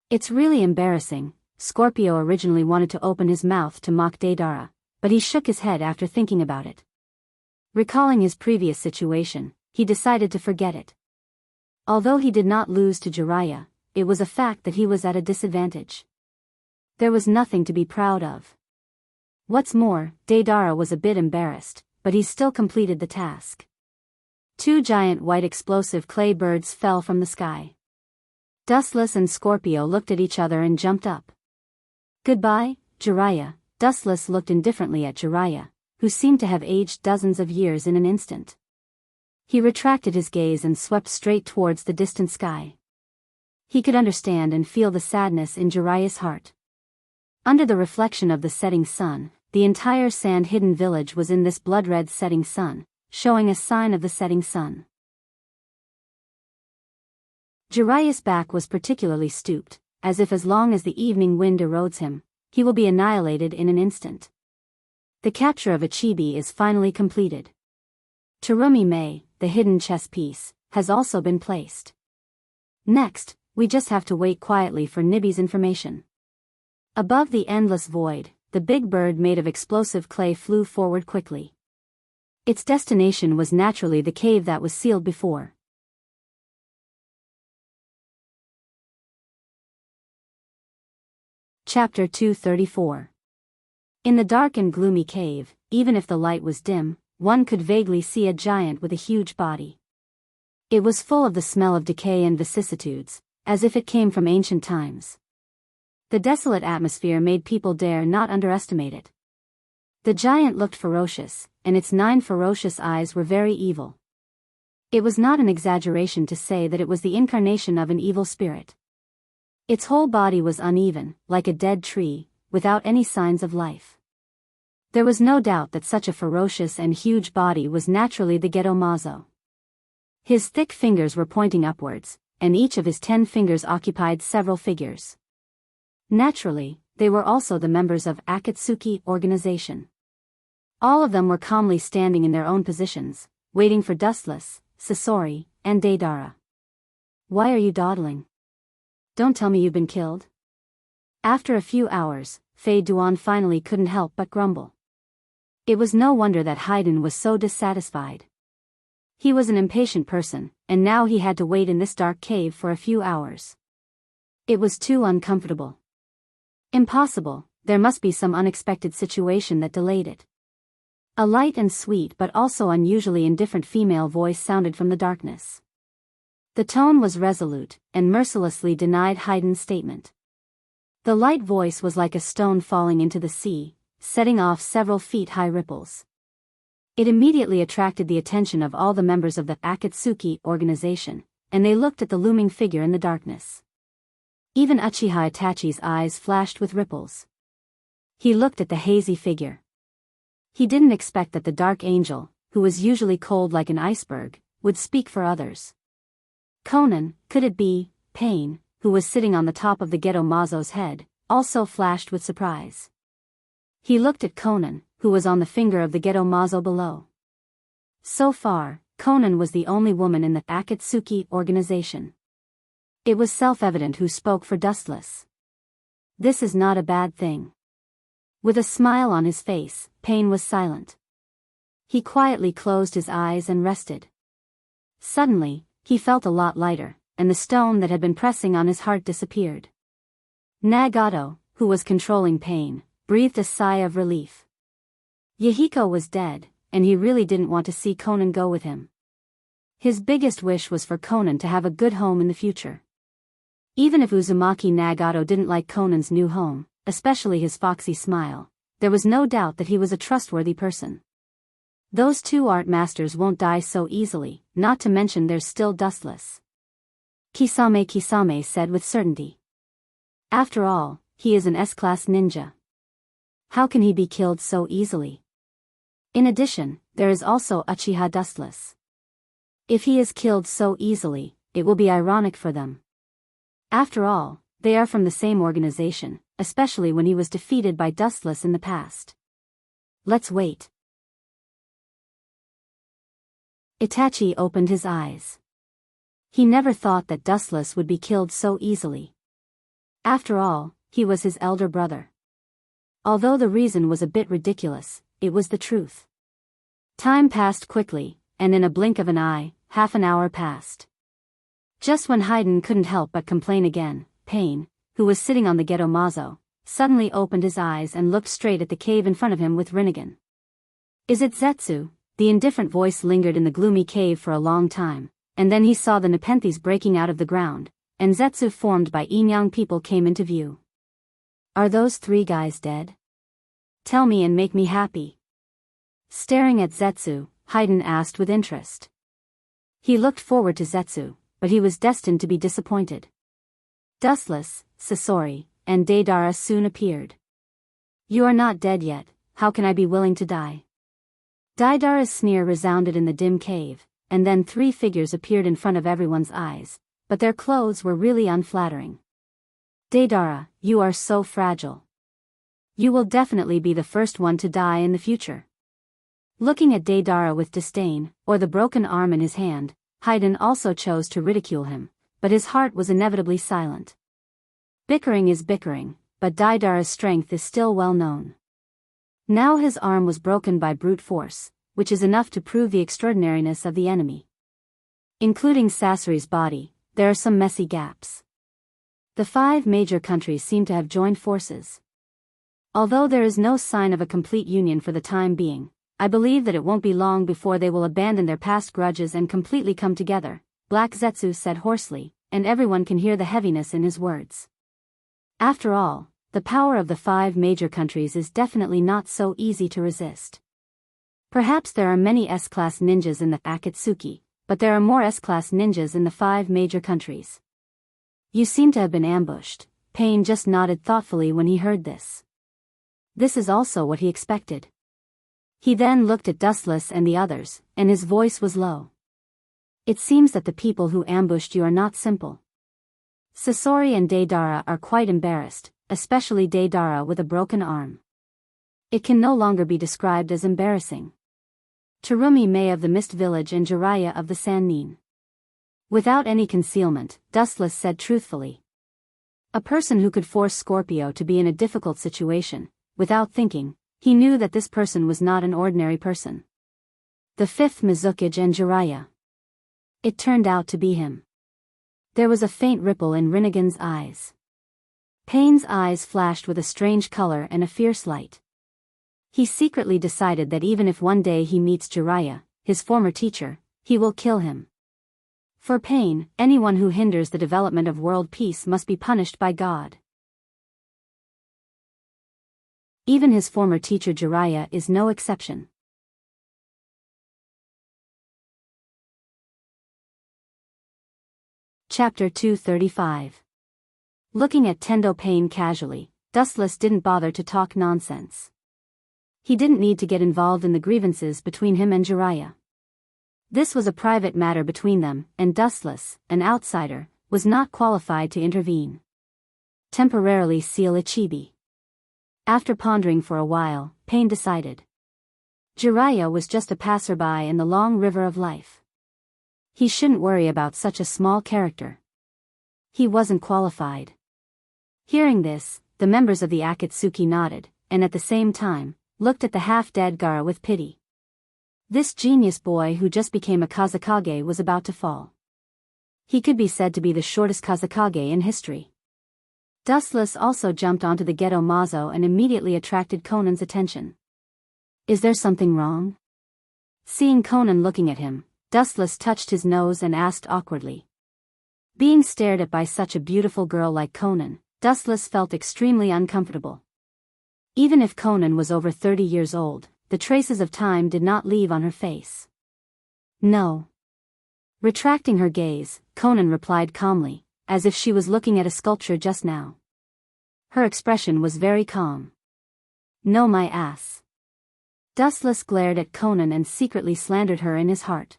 It's really embarrassing. Scorpio originally wanted to open his mouth to mock Deidara, but he shook his head after thinking about it. Recalling his previous situation, he decided to forget it. Although he did not lose to Jiraiya, it was a fact that he was at a disadvantage. There was nothing to be proud of. What's more, Deidara was a bit embarrassed, but he still completed the task. 2 giant white explosive clay birds fell from the sky. Dustless and Scorpio looked at each other and jumped up. Goodbye, Jiraiya. Dustless looked indifferently at Jiraiya, who seemed to have aged dozens of years in an instant. He retracted his gaze and swept straight towards the distant sky. He could understand and feel the sadness in Jiraiya's heart. Under the reflection of the setting sun, the entire sand-hidden village was in this blood-red setting sun, showing a sign of the setting sun. Jiraiya's back was particularly stooped, as if as long as the evening wind erodes him, he will be annihilated in an instant. The capture of a chibi is finally completed. Terumi Mei, the hidden chess piece, has also been placed. Next, we just have to wait quietly for Nibby's information. Above the endless void, the big bird made of explosive clay flew forward quickly. Its destination was naturally the cave that was sealed before. Chapter 234. In the dark and gloomy cave, even if the light was dim, one could vaguely see a giant with a huge body. It was full of the smell of decay and vicissitudes, as if it came from ancient times. The desolate atmosphere made people dare not underestimate it. The giant looked ferocious, and its 9 ferocious eyes were very evil. It was not an exaggeration to say that it was the incarnation of an evil spirit. Its whole body was uneven, like a dead tree, without any signs of life. There was no doubt that such a ferocious and huge body was naturally the Gedo Mazo. His thick fingers were pointing upwards, and each of his 10 fingers occupied several figures. Naturally, they were also the members of Akatsuki organization. All of them were calmly standing in their own positions, waiting for Dustless, Sasori, and Deidara. Why are you dawdling? Don't tell me you've been killed. After a few hours, Fei Duan finally couldn't help but grumble. It was no wonder that Haydn was so dissatisfied. He was an impatient person, and now he had to wait in this dark cave for a few hours. It was too uncomfortable. Impossible, there must be some unexpected situation that delayed it. A light and sweet but also unusually indifferent female voice sounded from the darkness. The tone was resolute, and mercilessly denied Haydn's statement. The light voice was like a stone falling into the sea, setting off several feet-high ripples. It immediately attracted the attention of all the members of the Akatsuki organization, and they looked at the looming figure in the darkness. Even Uchiha Itachi's eyes flashed with ripples. He looked at the hazy figure. He didn't expect that the Dark Angel, who was usually cold like an iceberg, would speak for others. Conan, could it be, Pain, who was sitting on the top of the Gedo Mazo's head, also flashed with surprise. He looked at Conan, who was on the finger of the Gedo Mazo below. So far, Conan was the only woman in the Akatsuki organization. It was self-evident who spoke for Dustless. This is not a bad thing. With a smile on his face, Pain was silent. He quietly closed his eyes and rested. Suddenly, He felt a lot lighter, and the stone that had been pressing on his heart disappeared. Nagato, who was controlling pain, breathed a sigh of relief. Yahiko was dead, and he really didn't want to see Conan go with him. His biggest wish was for Conan to have a good home in the future. Even if Uzumaki Nagato didn't like Conan's new home, especially his foxy smile, there was no doubt that he was a trustworthy person. Those two art masters won't die so easily, not to mention there's still Dustless. Kisame said with certainty. After all, he is an S-class ninja. How can he be killed so easily? In addition, there is also Uchiha Dustless. If he is killed so easily, it will be ironic for them. After all, they are from the same organization, especially when he was defeated by Dustless in the past. Let's wait. Itachi opened his eyes. He never thought that Dustless would be killed so easily. After all, he was his elder brother. Although the reason was a bit ridiculous, it was the truth. Time passed quickly, and in a blink of an eye, half an hour passed. Just when Haydn couldn't help but complain again, Pain, who was sitting on the Getomazo, suddenly opened his eyes and looked straight at the cave in front of him with Rinnegan. Is it Zetsu? The indifferent voice lingered in the gloomy cave for a long time, and then he saw the Nepenthes breaking out of the ground, and Zetsu formed by Inyang people came into view. Are those three guys dead? Tell me and make me happy. Staring at Zetsu, Haydn asked with interest. He looked forward to Zetsu, but he was destined to be disappointed. Dustless, Sasori, and Deidara soon appeared. You are not dead yet, how can I be willing to die? Deidara's sneer resounded in the dim cave, and then three figures appeared in front of everyone's eyes, but their clothes were really unflattering. Deidara, you are so fragile. You will definitely be the first one to die in the future. Looking at Deidara with disdain, or the broken arm in his hand, Haydn also chose to ridicule him, but his heart was inevitably silent. Bickering is bickering, but Deidara's strength is still well known. Now his arm was broken by brute force, which is enough to prove the extraordinariness of the enemy. Including Sasori's body, there are some messy gaps. The 5 major countries seem to have joined forces. Although there is no sign of a complete union for the time being, I believe that it won't be long before they will abandon their past grudges and completely come together, Black Zetsu said hoarsely, and everyone can hear the heaviness in his words. After all, the power of the 5 major countries is definitely not so easy to resist. Perhaps there are many S-class ninjas in the Akatsuki, but there are more S-class ninjas in the 5 major countries. You seem to have been ambushed. Pain just nodded thoughtfully when he heard this. This is also what he expected. He then looked at Dustless and the others, and his voice was low. It seems that the people who ambushed you are not simple. Sasori and Deidara are quite embarrassed, especially Deidara with a broken arm. It can no longer be described as embarrassing. Terumi May of the Mist Village and Jiraiya of the Sannin. Without any concealment, Dustless said truthfully. A person who could force Scorpio to be in a difficult situation, without thinking, he knew that this person was not an ordinary person. The 5th Mizukage and Jiraiya. It turned out to be him. There was a faint ripple in Rinnegan's eyes. Pain's eyes flashed with a strange color and a fierce light. He secretly decided that even if one day he meets Jiraiya, his former teacher, he will kill him. For Pain, anyone who hinders the development of world peace must be punished by God. Even his former teacher Jiraiya is no exception. Chapter 235. Looking at Tendo Pain casually, Dustless didn't bother to talk nonsense. He didn't need to get involved in the grievances between him and Jiraiya. This was a private matter between them, and Dustless, an outsider, was not qualified to intervene. Temporarily seal Ichibi. After pondering for a while, Pain decided. Jiraiya was just a passerby in the long river of life. He shouldn't worry about such a small character. He wasn't qualified. Hearing this, the members of the Akatsuki nodded, and at the same time, looked at the half-dead Gaara with pity. This genius boy who just became a Kazekage was about to fall. He could be said to be the shortest Kazekage in history. Dustless also jumped onto the Geto Mazo and immediately attracted Conan's attention. Is there something wrong? Seeing Conan looking at him, Dustless touched his nose and asked awkwardly. Being stared at by such a beautiful girl like Conan, Dustless felt extremely uncomfortable. Even if Conan was over 30 years old, the traces of time did not leave on her face. No. Retracting her gaze, Conan replied calmly, as if she was looking at a sculpture just now. Her expression was very calm. No, my ass. Dustless glared at Conan and secretly slandered her in his heart.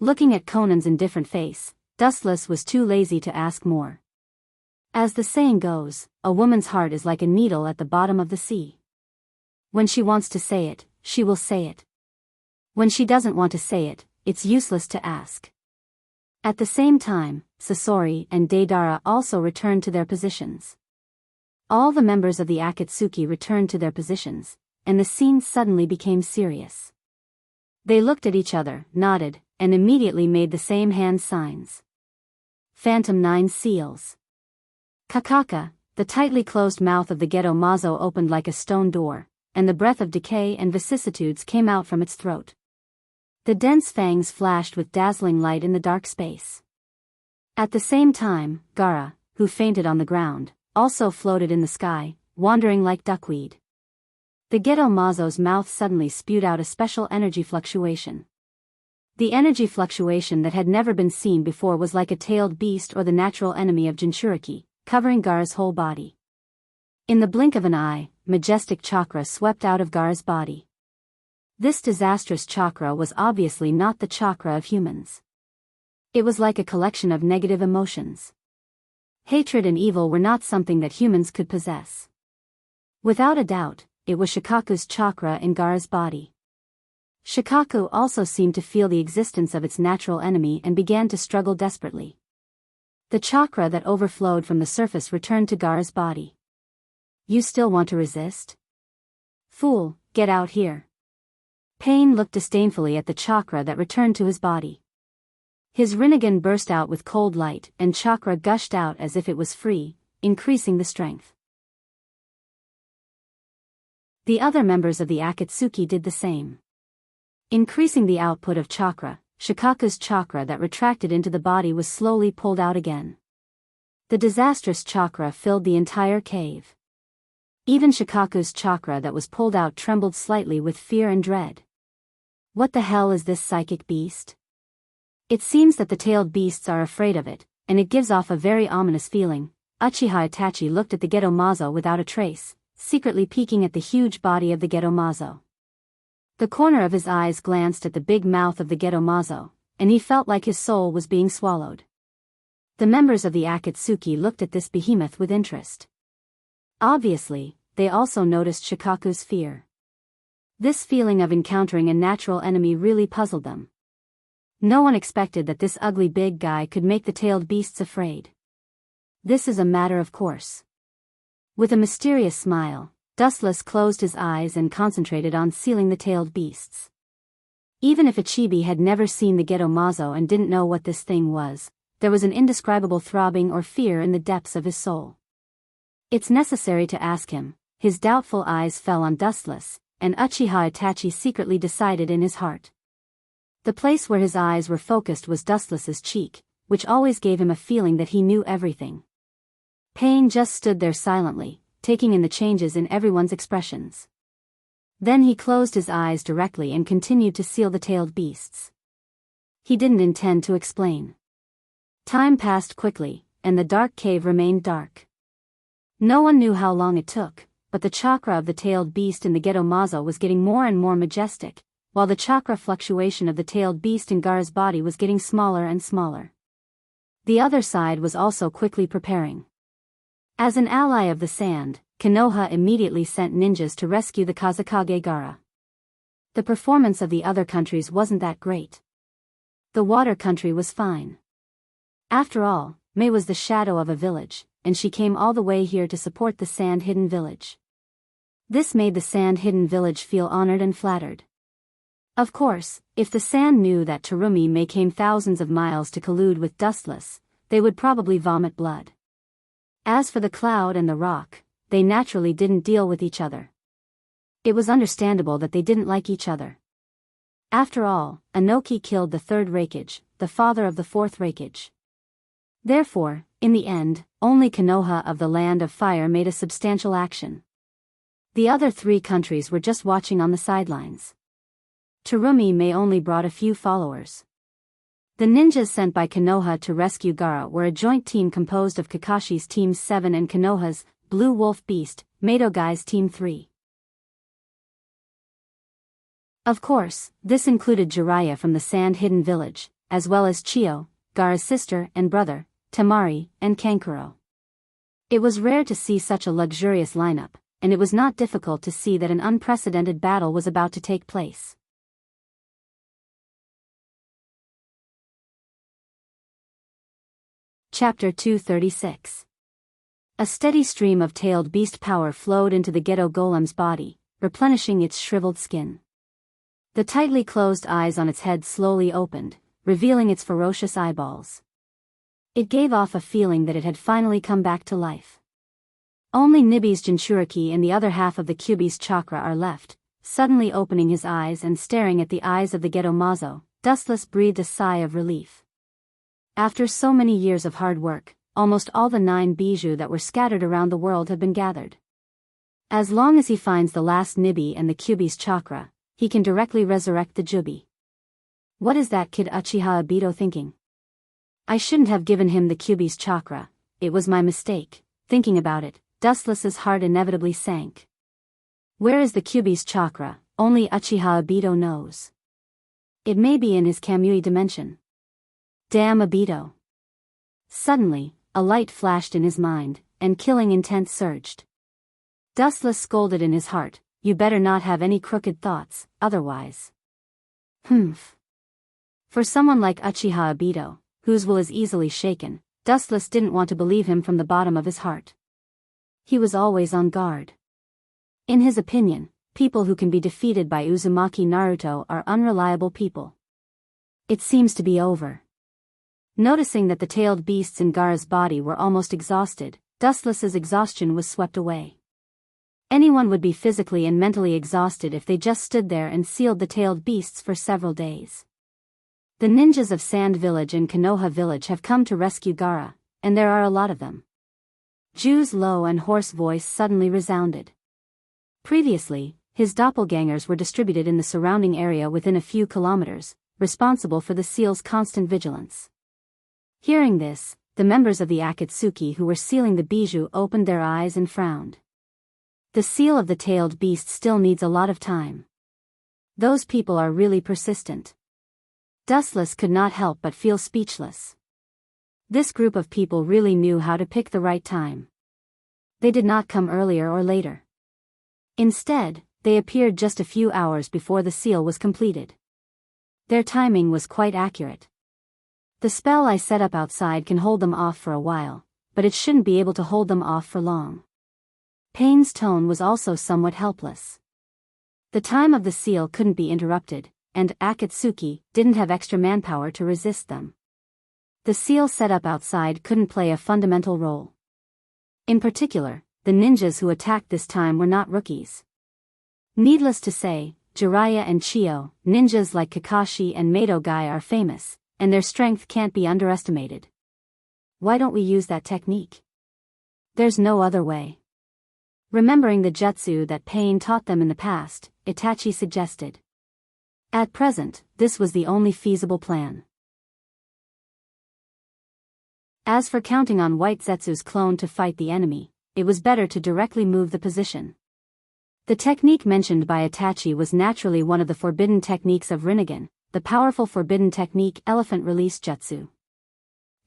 Looking at Conan's indifferent face, Dustless was too lazy to ask more. As the saying goes, a woman's heart is like a needle at the bottom of the sea. When she wants to say it, she will say it. When she doesn't want to say it, it's useless to ask. At the same time, Sasori and Deidara also returned to their positions. All the members of the Akatsuki returned to their positions, and the scene suddenly became serious. They looked at each other, nodded, and immediately made the same hand signs. Phantom 9 seals. Kakaka, the tightly closed mouth of the Geto Mazo opened like a stone door, and the breath of decay and vicissitudes came out from its throat. The dense fangs flashed with dazzling light in the dark space. At the same time, Gaara, who fainted on the ground, also floated in the sky, wandering like duckweed. The Geto Mazo's mouth suddenly spewed out a special energy fluctuation. The energy fluctuation that had never been seen before was like a tailed beast or the natural enemy of Jinchuriki, covering Gaara's whole body. In the blink of an eye, majestic chakra swept out of Gaara's body. This disastrous chakra was obviously not the chakra of humans. It was like a collection of negative emotions. Hatred and evil were not something that humans could possess. Without a doubt, it was Shikaku's chakra in Gaara's body. Shikaku also seemed to feel the existence of its natural enemy and began to struggle desperately. The chakra that overflowed from the surface returned to Gaara's body. You still want to resist? Fool, get out here. Pain looked disdainfully at the chakra that returned to his body. His Rinnegan burst out with cold light and chakra gushed out as if it was free, increasing the strength. The other members of the Akatsuki did the same. Increasing the output of chakra, Shikaku's chakra that retracted into the body was slowly pulled out again. The disastrous chakra filled the entire cave. Even Shikaku's chakra that was pulled out trembled slightly with fear and dread. What the hell is this psychic beast? It seems that the tailed beasts are afraid of it, and it gives off a very ominous feeling. Uchiha Itachi looked at the Geto Mazo without a trace, secretly peeking at the huge body of the Geto Mazo. The corner of his eyes glanced at the big mouth of the Geto Mazo, and he felt like his soul was being swallowed. The members of the Akatsuki looked at this behemoth with interest. Obviously, they also noticed Shikaku's fear. This feeling of encountering a natural enemy really puzzled them. No one expected that this ugly big guy could make the tailed beasts afraid. This is a matter of course. With a mysterious smile, Dustless closed his eyes and concentrated on sealing the tailed beasts. Even if Ichibi had never seen the Geto Mazo and didn't know what this thing was, there was an indescribable throbbing or fear in the depths of his soul. It's necessary to ask him. His doubtful eyes fell on Dustless, and Uchiha Itachi secretly decided in his heart. The place where his eyes were focused was Dustless's cheek, which always gave him a feeling that he knew everything. Pain just stood there silently, taking in the changes in everyone's expressions. Then he closed his eyes directly and continued to seal the tailed beasts. He didn't intend to explain. Time passed quickly, and the dark cave remained dark. No one knew how long it took, but the chakra of the tailed beast in the Geto Mazo was getting more and more majestic, while the chakra fluctuation of the tailed beast in Gaara's body was getting smaller and smaller. The other side was also quickly preparing. As an ally of the sand, Konoha immediately sent ninjas to rescue the Kazekage Gaara. The performance of the other countries wasn't that great. The water country was fine. After all, Mei was the shadow of a village, and she came all the way here to support the sand-hidden village. This made the sand-hidden village feel honored and flattered. Of course, if the sand knew that Dreamy May came thousands of miles to collude with Dustless, they would probably vomit blood. As for the cloud and the rock, they naturally didn't deal with each other. It was understandable that they didn't like each other. After all, Anoki killed the third Raikage, the father of the fourth Raikage. Therefore, in the end, only Konoha of the Land of Fire made a substantial action. The other three countries were just watching on the sidelines. Dreamy May only brought a few followers. The ninjas sent by Konoha to rescue Gaara were a joint team composed of Kakashi's Team 7 and Konoha's Blue Wolf Beast, Madogai's Team 3. Of course, this included Jiraiya from the sand-hidden village, as well as Chiyo, Gaara's sister and brother, Temari, and Kankuro. It was rare to see such a luxurious lineup, and it was not difficult to see that an unprecedented battle was about to take place. Chapter 236. A steady stream of tailed beast power flowed into the ghetto golem's body, replenishing its shriveled skin. The tightly closed eyes on its head slowly opened, revealing its ferocious eyeballs. It gave off a feeling that it had finally come back to life. Only Nibi's Jinchuriki and the other half of the Kyuubi's chakra are left. Suddenly opening his eyes and staring at the eyes of the ghetto Mazo, Dustless breathed a sigh of relief. After so many years of hard work, almost all the 9 bijou that were scattered around the world have been gathered. As long as he finds the last Nibi and the Kyuubi's chakra, he can directly resurrect the Jubi. What is that kid Uchiha Obito thinking? I shouldn't have given him the Kyuubi's chakra, it was my mistake. Thinking about it, Dustless's heart inevitably sank. Where is the Kyuubi's chakra? Only Uchiha Obito knows. It may be in his Kamui dimension. Damn Obito. Suddenly, a light flashed in his mind, and killing intent surged. Dustless scolded in his heart, you better not have any crooked thoughts, otherwise. Humph. For someone like Uchiha Obito, whose will is easily shaken, Dustless didn't want to believe him from the bottom of his heart. He was always on guard. In his opinion, people who can be defeated by Uzumaki Naruto are unreliable people. It seems to be over. Noticing that the tailed beasts in Gaara's body were almost exhausted, Dustless's exhaustion was swept away. Anyone would be physically and mentally exhausted if they just stood there and sealed the tailed beasts for several days. The ninjas of Sand Village and Konoha Village have come to rescue Gaara, and there are a lot of them. Ju's low and hoarse voice suddenly resounded. Previously, his doppelgangers were distributed in the surrounding area within a few kilometers, responsible for the seal's constant vigilance. Hearing this, the members of the Akatsuki who were sealing the bijou opened their eyes and frowned. The seal of the tailed beast still needs a lot of time. Those people are really persistent. Dustless could not help but feel speechless. This group of people really knew how to pick the right time. They did not come earlier or later. Instead, they appeared just a few hours before the seal was completed. Their timing was quite accurate. The spell I set up outside can hold them off for a while, but it shouldn't be able to hold them off for long. Payne's tone was also somewhat helpless. The time of the seal couldn't be interrupted, and Akatsuki didn't have extra manpower to resist them. The seal set up outside couldn't play a fundamental role. In particular, the ninjas who attacked this time were not rookies. Needless to say, Jiraiya and Chiyo, ninjas like Kakashi and Madogai are famous, and their strength can't be underestimated. Why don't we use that technique? There's no other way. Remembering the jutsu that Pain taught them in the past, Itachi suggested. At present, this was the only feasible plan. As for counting on White Zetsu's clone to fight the enemy, it was better to directly move the position. The technique mentioned by Itachi was naturally one of the forbidden techniques of Rinnegan, the powerful forbidden technique Elephant Release Jutsu.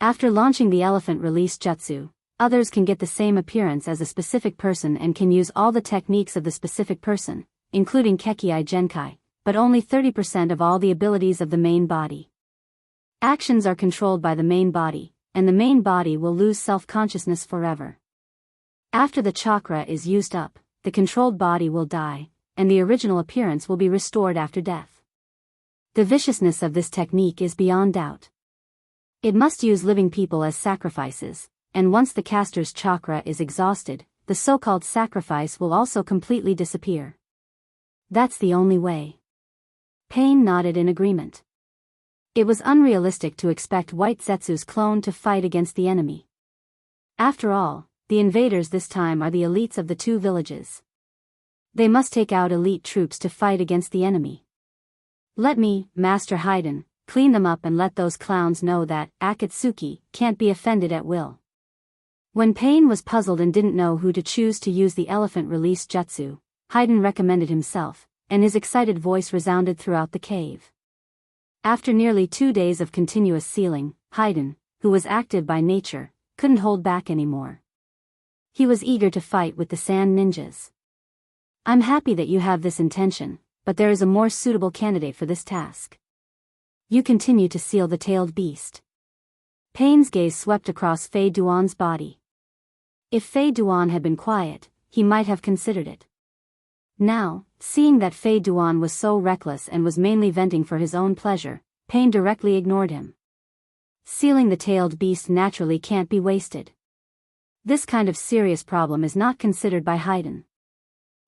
After launching the Elephant Release Jutsu, others can get the same appearance as a specific person and can use all the techniques of the specific person, including Kekkai Genkai, but only 30% of all the abilities of the main body. Actions are controlled by the main body, and the main body will lose self-consciousness forever. After the chakra is used up, the controlled body will die, and the original appearance will be restored after death. The viciousness of this technique is beyond doubt. It must use living people as sacrifices, and once the caster's chakra is exhausted, the so-called sacrifice will also completely disappear. That's the only way. Pain nodded in agreement. It was unrealistic to expect White Zetsu's clone to fight against the enemy. After all, the invaders this time are the elites of the two villages. They must take out elite troops to fight against the enemy. Let me, Master Haydn, clean them up and let those clowns know that Akatsuki can't be offended at will. When Pain was puzzled and didn't know who to choose to use the elephant release jutsu, Haydn recommended himself, and his excited voice resounded throughout the cave. After nearly 2 days of continuous sealing, Haydn, who was active by nature, couldn't hold back anymore. He was eager to fight with the sand ninjas. I'm happy that you have this intention, but there is a more suitable candidate for this task. You continue to seal the tailed beast. Pain's gaze swept across Fei Duan's body. If Fei Duan had been quiet, he might have considered it. Now, seeing that Fei Duan was so reckless and was mainly venting for his own pleasure, Pain directly ignored him. Sealing the tailed beast naturally can't be wasted. This kind of serious problem is not considered by Haydn.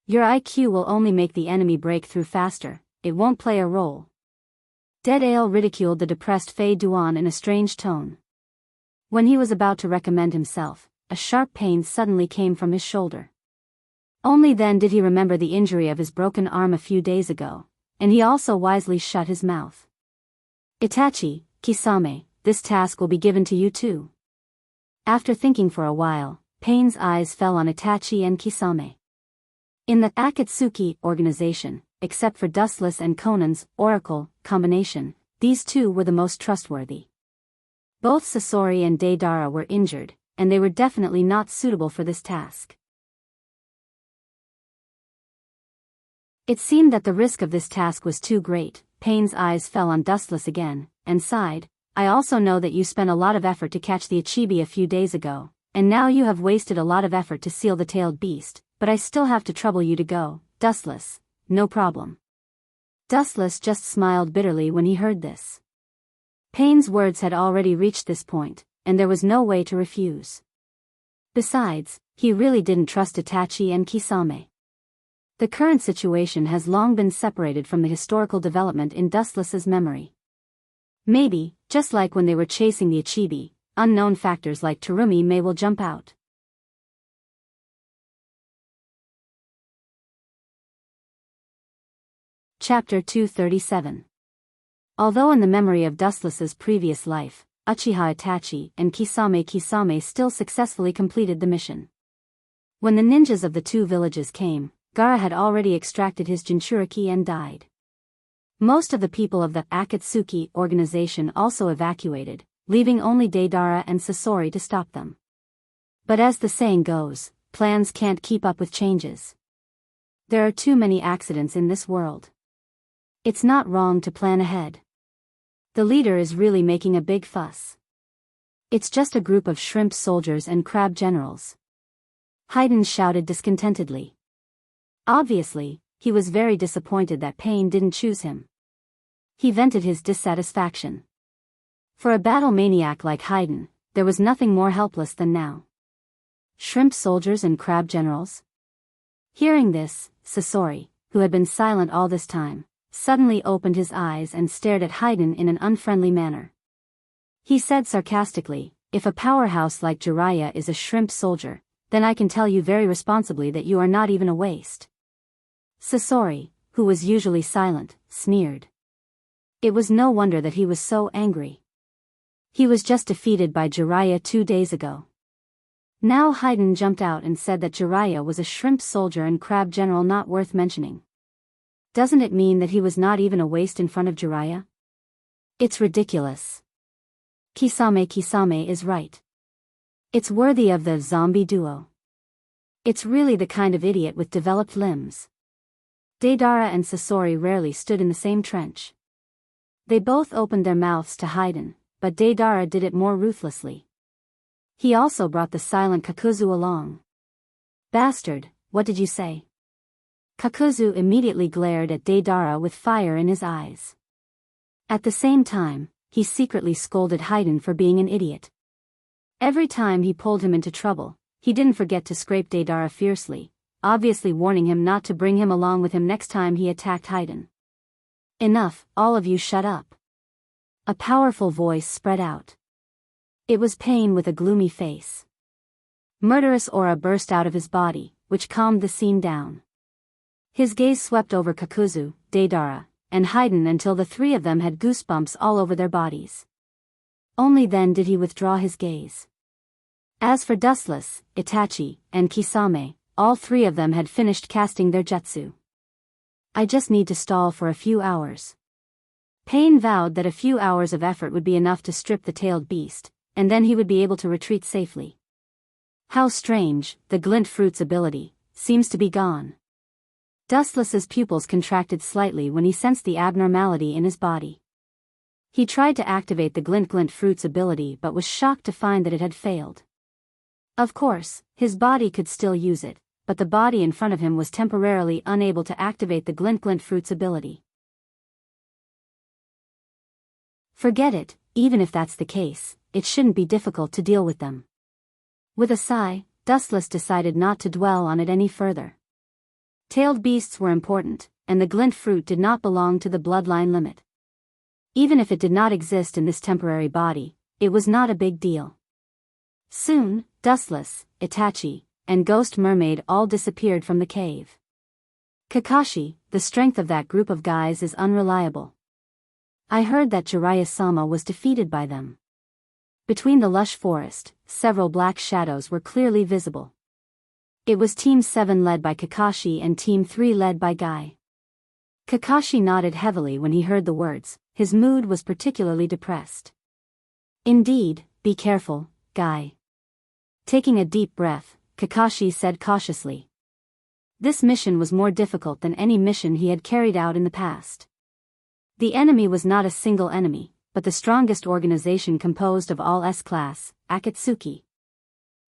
Your IQ will only make the enemy break through faster, it won't play a role. Dead Ale ridiculed the depressed Fei Duan in a strange tone. When he was about to recommend himself, a sharp pain suddenly came from his shoulder. Only then did he remember the injury of his broken arm a few days ago, and he also wisely shut his mouth. Itachi, Kisame, this task will be given to you too. After thinking for a while, Pain's eyes fell on Itachi and Kisame. In the Akatsuki organization, except for Dustless and Conan's Oracle combination, these two were the most trustworthy. Both Sasori and Deidara were injured, and they were definitely not suitable for this task. It seemed that the risk of this task was too great. Pain's eyes fell on Dustless again, and sighed. I also know that you spent a lot of effort to catch the Ichibi a few days ago, and now you have wasted a lot of effort to seal the tailed beast, but I still have to trouble you to go, Dustless. No problem. Dustless just smiled bitterly when he heard this. Pain's words had already reached this point, and there was no way to refuse. Besides, he really didn't trust Itachi and Kisame. The current situation has long been separated from the historical development in Dustless's memory. Maybe, just like when they were chasing the Ichibi, unknown factors like Terumi may will jump out. Chapter 237. Although in the memory of Dustless's previous life, Uchiha Itachi and Kisame still successfully completed the mission. When the ninjas of the two villages came, Gaara had already extracted his Jinchuriki and died. Most of the people of the Akatsuki organization also evacuated, leaving only Deidara and Sasori to stop them. But as the saying goes, plans can't keep up with changes. There are too many accidents in this world. It's not wrong to plan ahead. The leader is really making a big fuss. It's just a group of shrimp soldiers and crab generals. Haydn shouted discontentedly. Obviously, he was very disappointed that Pain didn't choose him. He vented his dissatisfaction. For a battle maniac like Haydn, there was nothing more helpless than now. Shrimp soldiers and crab generals? Hearing this, Sasori, who had been silent all this time, suddenly opened his eyes and stared at Haydn in an unfriendly manner. He said sarcastically, if a powerhouse like Jiraiya is a shrimp soldier, then I can tell you very responsibly that you are not even a waste. Sasori, who was usually silent, sneered. It was no wonder that he was so angry. He was just defeated by Jiraiya 2 days ago. Now Haydn jumped out and said that Jiraiya was a shrimp soldier and crab general not worth mentioning. Doesn't it mean that he was not even a waste in front of Jiraiya? It's ridiculous. Kisame is right. It's worthy of the zombie duo. It's really the kind of idiot with developed limbs. Deidara and Sasori rarely stood in the same trench. They both opened their mouths to Haydn, but Deidara did it more ruthlessly. He also brought the silent Kakuzu along. Bastard, what did you say? Kakuzu immediately glared at Deidara with fire in his eyes. At the same time, he secretly scolded Haydn for being an idiot. Every time he pulled him into trouble, he didn't forget to scrape Deidara fiercely, obviously warning him not to bring him along with him next time he attacked Haydn. "Enough, all of you shut up." A powerful voice spread out. It was Pain with a gloomy face. Murderous aura burst out of his body, which calmed the scene down. His gaze swept over Kakuzu, Deidara, and Haydn until the three of them had goosebumps all over their bodies. Only then did he withdraw his gaze. As for Dustless, Itachi, and Kisame, all three of them had finished casting their jutsu. "I just need to stall for a few hours." Pain vowed that a few hours of effort would be enough to strip the tailed beast, and then he would be able to retreat safely. How strange, the glint fruit's ability seems to be gone. Dustless's pupils contracted slightly when he sensed the abnormality in his body. He tried to activate the glint fruit's ability but was shocked to find that it had failed. Of course, his body could still use it, but the body in front of him was temporarily unable to activate the glint fruit's ability. Forget it, even if that's the case, it shouldn't be difficult to deal with them. With a sigh, Dustless decided not to dwell on it any further. Tailed beasts were important, and the glint fruit did not belong to the bloodline limit. Even if it did not exist in this temporary body, it was not a big deal. Soon, Dustless, Itachi, and Ghost Mermaid all disappeared from the cave. "Kakashi, the strength of that group of guys is unreliable. I heard that Jiraiya-sama was defeated by them." Between the lush forest, several black shadows were clearly visible. It was Team 7 led by Kakashi and Team 3 led by Guy. Kakashi nodded heavily when he heard the words. His mood was particularly depressed. "Indeed, be careful, Guy." Taking a deep breath, Kakashi said cautiously. This mission was more difficult than any mission he had carried out in the past. The enemy was not a single enemy, but the strongest organization composed of all S-class, Akatsuki.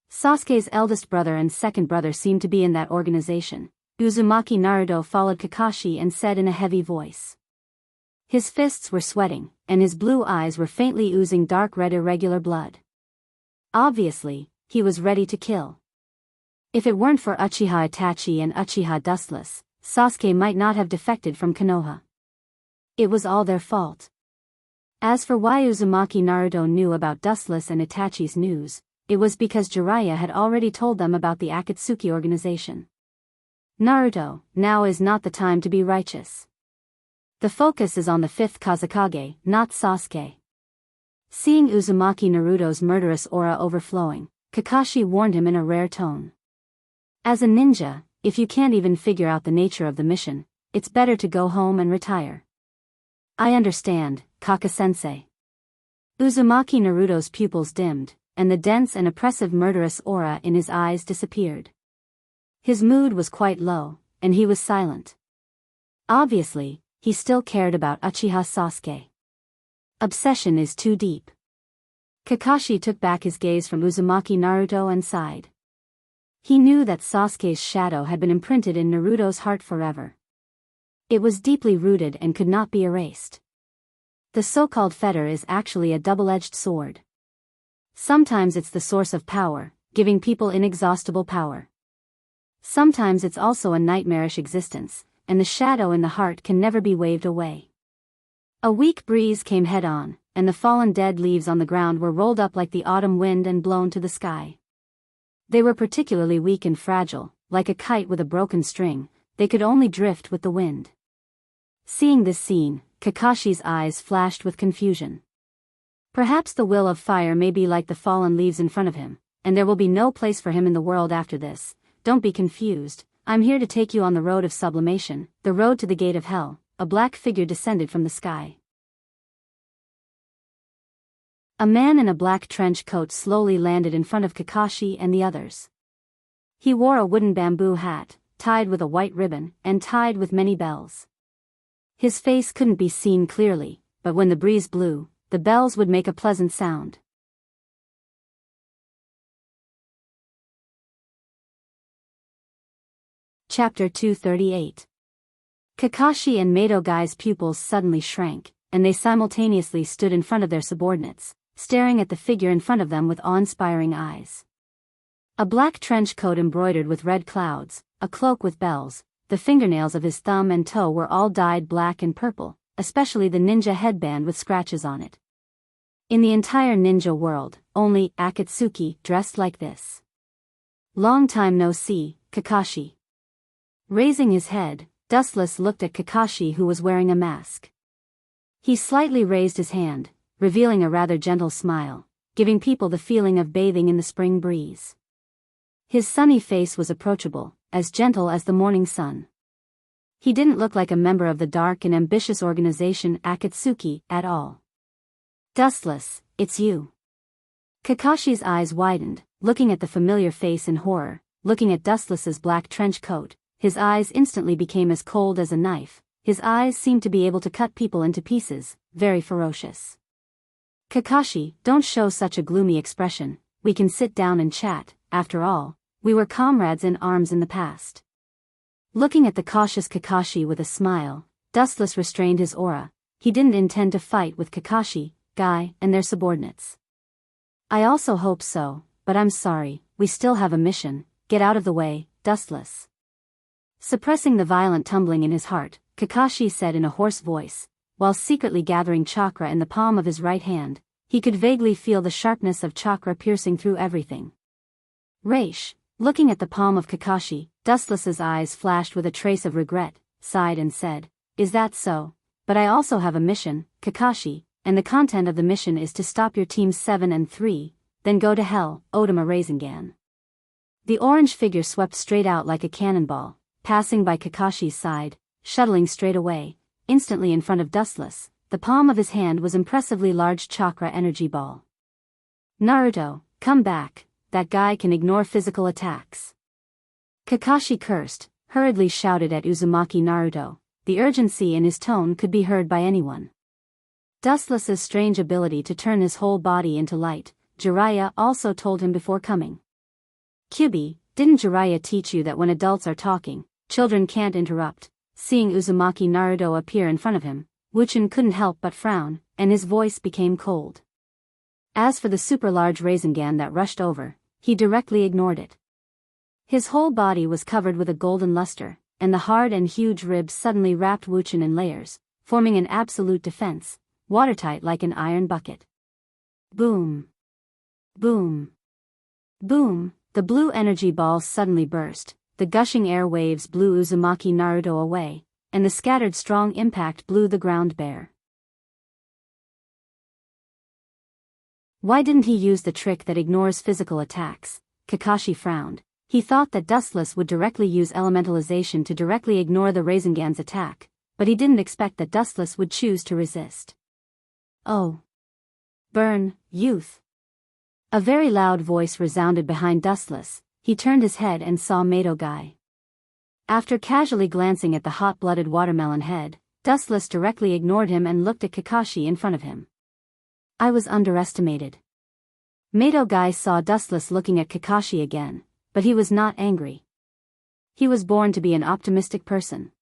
Sasuke's eldest brother and second brother seemed to be in that organization. Uzumaki Naruto followed Kakashi and said in a heavy voice. His fists were sweating, and his blue eyes were faintly oozing dark red irregular blood. Obviously, he was ready to kill. If it weren't for Uchiha Itachi and Uchiha Dustless, Sasuke might not have defected from Konoha. It was all their fault. As for why Uzumaki Naruto knew about Dustless and Itachi's news, it was because Jiraiya had already told them about the Akatsuki organization. "Naruto, now is not the time to be righteous. The focus is on the 5th Kazekage, not Sasuke." Seeing Uzumaki Naruto's murderous aura overflowing, Kakashi warned him in a rare tone. "As a ninja, if you can't even figure out the nature of the mission, it's better to go home and retire." "I understand, Kaka-sensei." Uzumaki Naruto's pupils dimmed, and the dense and oppressive murderous aura in his eyes disappeared. His mood was quite low, and he was silent. Obviously, he still cared about Uchiha Sasuke. Obsession is too deep. Kakashi took back his gaze from Uzumaki Naruto and sighed. He knew that Sasuke's shadow had been imprinted in Naruto's heart forever. It was deeply rooted and could not be erased. The so-called fetter is actually a double-edged sword. Sometimes it's the source of power, giving people inexhaustible power. Sometimes it's also a nightmarish existence, and the shadow in the heart can never be waved away. A weak breeze came head-on, and the fallen dead leaves on the ground were rolled up like the autumn wind and blown to the sky. They were particularly weak and fragile, like a kite with a broken string, they could only drift with the wind. Seeing this scene, Kakashi's eyes flashed with confusion. Perhaps the will of fire may be like the fallen leaves in front of him, and there will be no place for him in the world after this. Don't be confused, I'm here to take you on the road of sublimation, the road to the gate of hell. A black figure descended from the sky. A man in a black trench coat slowly landed in front of Kakashi and the others. He wore a wooden bamboo hat, tied with a white ribbon, and tied with many bells. His face couldn't be seen clearly, but when the breeze blew, the bells would make a pleasant sound. Chapter 238. Kakashi and Mato Guy's pupils suddenly shrank, and they simultaneously stood in front of their subordinates, staring at the figure in front of them with awe-inspiring eyes. A black trench coat embroidered with red clouds, a cloak with bells, the fingernails of his thumb and toe were all dyed black and purple, especially the ninja headband with scratches on it. In the entire ninja world, only Akatsuki dressed like this. Long time no see, Kakashi. Raising his head, Dustless looked at Kakashi, who was wearing a mask. He slightly raised his hand, revealing a rather gentle smile, giving people the feeling of bathing in the spring breeze. His sunny face was approachable, as gentle as the morning sun. He didn't look like a member of the dark and ambitious organization Akatsuki at all. Dustless, it's you. Kakashi's eyes widened, looking at the familiar face in horror. Looking at Dustless's black trench coat, his eyes instantly became as cold as a knife. His eyes seemed to be able to cut people into pieces, very ferocious. Kakashi, don't show such a gloomy expression, we can sit down and chat, after all, we were comrades in arms in the past. Looking at the cautious Kakashi with a smile, Dustless restrained his aura. He didn't intend to fight with Kakashi, Guy, and their subordinates. I also hope so, but I'm sorry, we still have a mission, get out of the way, Dustless. Suppressing the violent tumbling in his heart, Kakashi said in a hoarse voice, while secretly gathering chakra in the palm of his right hand. He could vaguely feel the sharpness of chakra piercing through everything. Raish, looking at the palm of Kakashi, Dustless's eyes flashed with a trace of regret, sighed and said, is that so? But I also have a mission, Kakashi, and the content of the mission is to stop your teams 7 and 3, then go to hell, Otama Rasengan. The orange figure swept straight out like a cannonball, passing by Kakashi's side, shuttling straight away, instantly in front of Dustless. The palm of his hand was impressively large chakra energy ball. Naruto, come back, that guy can ignore physical attacks. Kakashi cursed, hurriedly shouted at Uzumaki Naruto. The urgency in his tone could be heard by anyone. Dustless's strange ability to turn his whole body into light, Jiraiya also told him before coming. Kyubi, didn't Jiraiya teach you that when adults are talking, children can't interrupt? Seeing Uzumaki Naruto appear in front of him, Wuchen couldn't help but frown, and his voice became cold. As for the super-large Rasengan that rushed over, he directly ignored it. His whole body was covered with a golden luster, and the hard and huge ribs suddenly wrapped Wuchen in layers, forming an absolute defense, watertight like an iron bucket. Boom. Boom. Boom, the blue energy ball suddenly burst, the gushing air waves blew Uzumaki Naruto away, and the scattered strong impact blew the ground bare. Why didn't he use the trick that ignores physical attacks? Kakashi frowned. He thought that Dustless would directly use elementalization to directly ignore the Rasengan's attack, but he didn't expect that Dustless would choose to resist. Oh. Burn, youth. A very loud voice resounded behind Dustless. He turned his head and saw Mato Guy. After casually glancing at the hot-blooded watermelon head, Dustless directly ignored him and looked at Kakashi in front of him. I was underestimated. Mato Guy saw Dustless looking at Kakashi again, but he was not angry. He was born to be an optimistic person.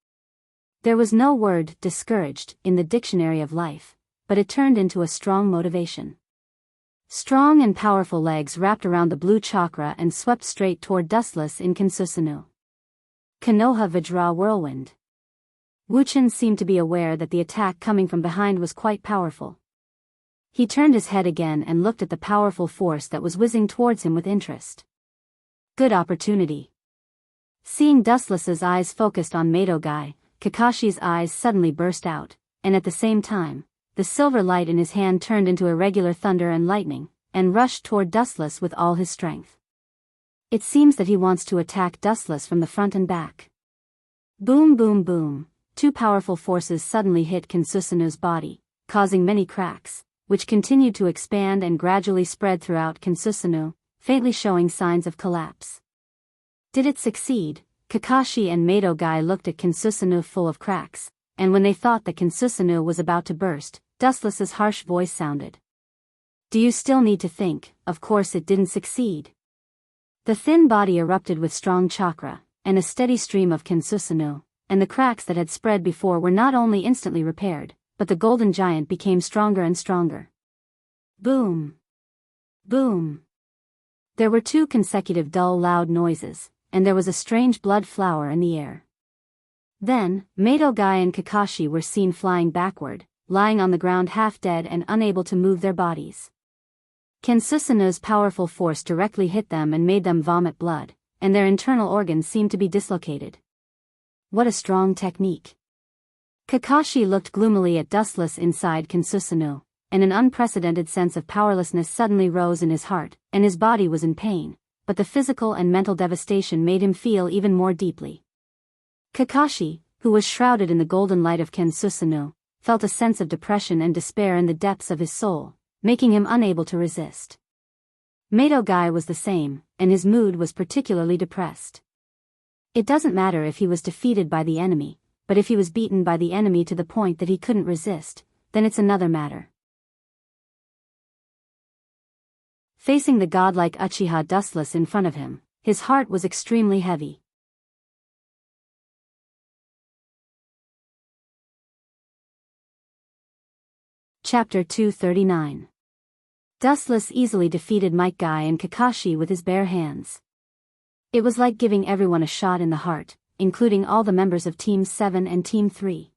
There was no word discouraged in the dictionary of life, but it turned into a strong motivation. Strong and powerful legs wrapped around the blue chakra and swept straight toward Dustless in Kinsusanu. Konoha Vajra Whirlwind. Wuchen seemed to be aware that the attack coming from behind was quite powerful. He turned his head again and looked at the powerful force that was whizzing towards him with interest. Good opportunity. Seeing Dustless's eyes focused on Mato Guy, Kakashi's eyes suddenly burst out, and at the same time, the silver light in his hand turned into irregular thunder and lightning, and rushed toward Dustless with all his strength. It seems that he wants to attack Dustless from the front and back. Boom boom boom, two powerful forces suddenly hit Kinsusanu's body, causing many cracks, which continued to expand and gradually spread throughout Kinsusanu, faintly showing signs of collapse. Did it succeed? Kakashi and Mato Guy looked at Kinsusanu full of cracks, and when they thought that Kinsusanu was about to burst, Dustless's harsh voice sounded. Do you still need to think? Of course it didn't succeed. The thin body erupted with strong chakra, and a steady stream of Kinsusanu, and the cracks that had spread before were not only instantly repaired, but the golden giant became stronger and stronger. Boom! Boom! There were 2 consecutive dull loud noises, and there was a strange blood flower in the air. Then, Mato Guy and Kakashi were seen flying backward, lying on the ground half dead and unable to move their bodies. Kensusanu's powerful force directly hit them and made them vomit blood, and their internal organs seemed to be dislocated. What a strong technique. Kakashi looked gloomily at Dustless inside Kensusanu, and an unprecedented sense of powerlessness suddenly rose in his heart, and his body was in pain, but the physical and mental devastation made him feel even more deeply. Kakashi, who was shrouded in the golden light of Kensusanu, felt a sense of depression and despair in the depths of his soul, making him unable to resist. Mato Guy was the same, and his mood was particularly depressed. It doesn't matter if he was defeated by the enemy, but if he was beaten by the enemy to the point that he couldn't resist, then it's another matter. Facing the godlike Uchiha Dustless in front of him, his heart was extremely heavy. Chapter 239. Dustless easily defeated Might Guy and Kakashi with his bare hands. It was like giving everyone a shot in the heart, including all the members of Team 7 and Team 3.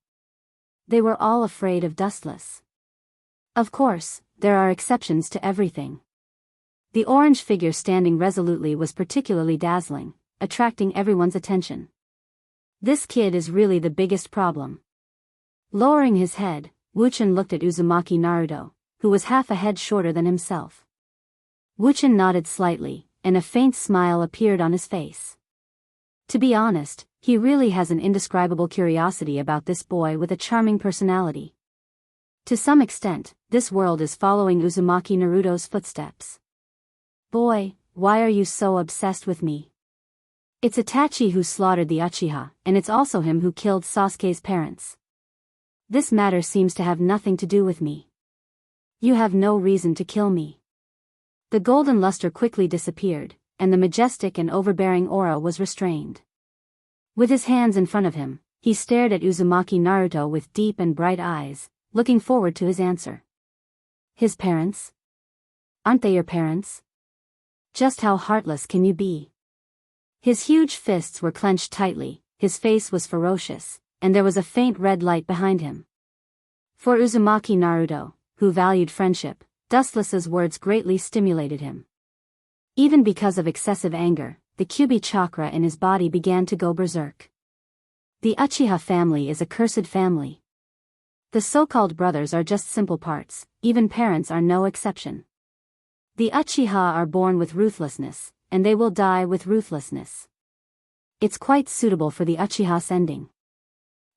They were all afraid of Dustless. Of course, there are exceptions to everything. The orange figure standing resolutely was particularly dazzling, attracting everyone's attention. This kid is really the biggest problem. Lowering his head, Wuchen looked at Uzumaki Naruto, who was half a head shorter than himself. Wuchen nodded slightly, and a faint smile appeared on his face. To be honest, he really has an indescribable curiosity about this boy with a charming personality. To some extent, this world is following Uzumaki Naruto's footsteps. Boy, why are you so obsessed with me? It's Itachi who slaughtered the Uchiha, and it's also him who killed Sasuke's parents. This matter seems to have nothing to do with me. You have no reason to kill me. The golden luster quickly disappeared, and the majestic and overbearing aura was restrained. With his hands in front of him, he stared at Uzumaki Naruto with deep and bright eyes, looking forward to his answer. His parents? Aren't they your parents? Just how heartless can you be? His huge fists were clenched tightly, his face was ferocious, and there was a faint red light behind him. For Uzumaki Naruto, who valued friendship, Dustless's words greatly stimulated him. Even because of excessive anger, the Kyubi chakra in his body began to go berserk. The Uchiha family is a cursed family. The so-called brothers are just simple parts, even parents are no exception. The Uchiha are born with ruthlessness, and they will die with ruthlessness. It's quite suitable for the Uchiha's ending.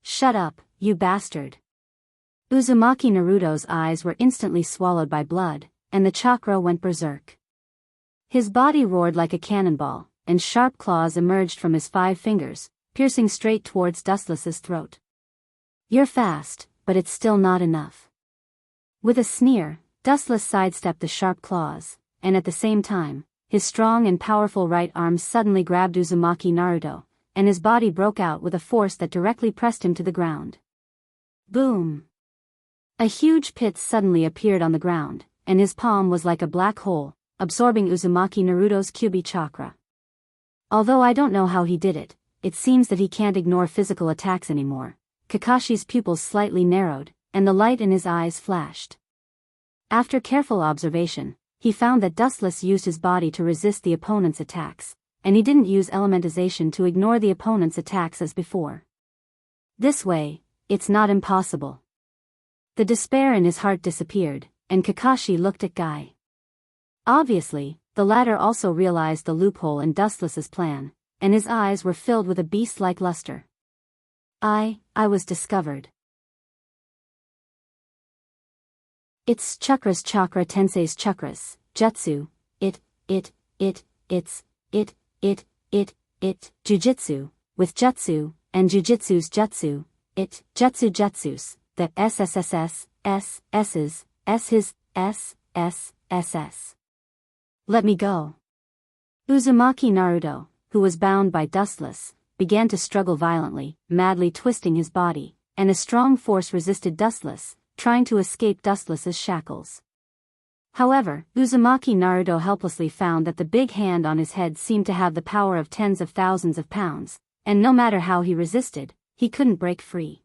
Shut up, you bastard. Uzumaki Naruto's eyes were instantly swallowed by blood, and the chakra went berserk. His body roared like a cannonball, and sharp claws emerged from his 5 fingers, piercing straight towards Dustless's throat. You're fast, but it's still not enough. With a sneer, Dustless sidestepped the sharp claws, and at the same time, his strong and powerful right arm suddenly grabbed Uzumaki Naruto, and his body broke out with a force that directly pressed him to the ground. Boom! A huge pit suddenly appeared on the ground, and his palm was like a black hole, absorbing Uzumaki Naruto's Kyubi chakra. Although I don't know how he did it, it seems that he can't ignore physical attacks anymore. Kakashi's pupils slightly narrowed, and the light in his eyes flashed. After careful observation, he found that Dustless used his body to resist the opponent's attacks, and he didn't use elementization to ignore the opponent's attacks as before. This way, it's not impossible. The despair in his heart disappeared, and Kakashi looked at Guy. Obviously, the latter also realized the loophole in Dustless's plan, and his eyes were filled with a beast-like luster. I was discovered. It's Chakras Chakra Tensei's Chakras, Jutsu, Jujitsu, with Jutsu, and Jujitsu's Jutsu, Jutsu Jutsus, the SSSS, S's, his, SSSS. Let me go. Uzumaki Naruto, who was bound by Dustless, began to struggle violently, madly twisting his body, and a strong force resisted Dustless, trying to escape Dustless's shackles. However, Uzumaki Naruto helplessly found that the big hand on his head seemed to have the power of tens of thousands of pounds, and no matter how he resisted, he couldn't break free.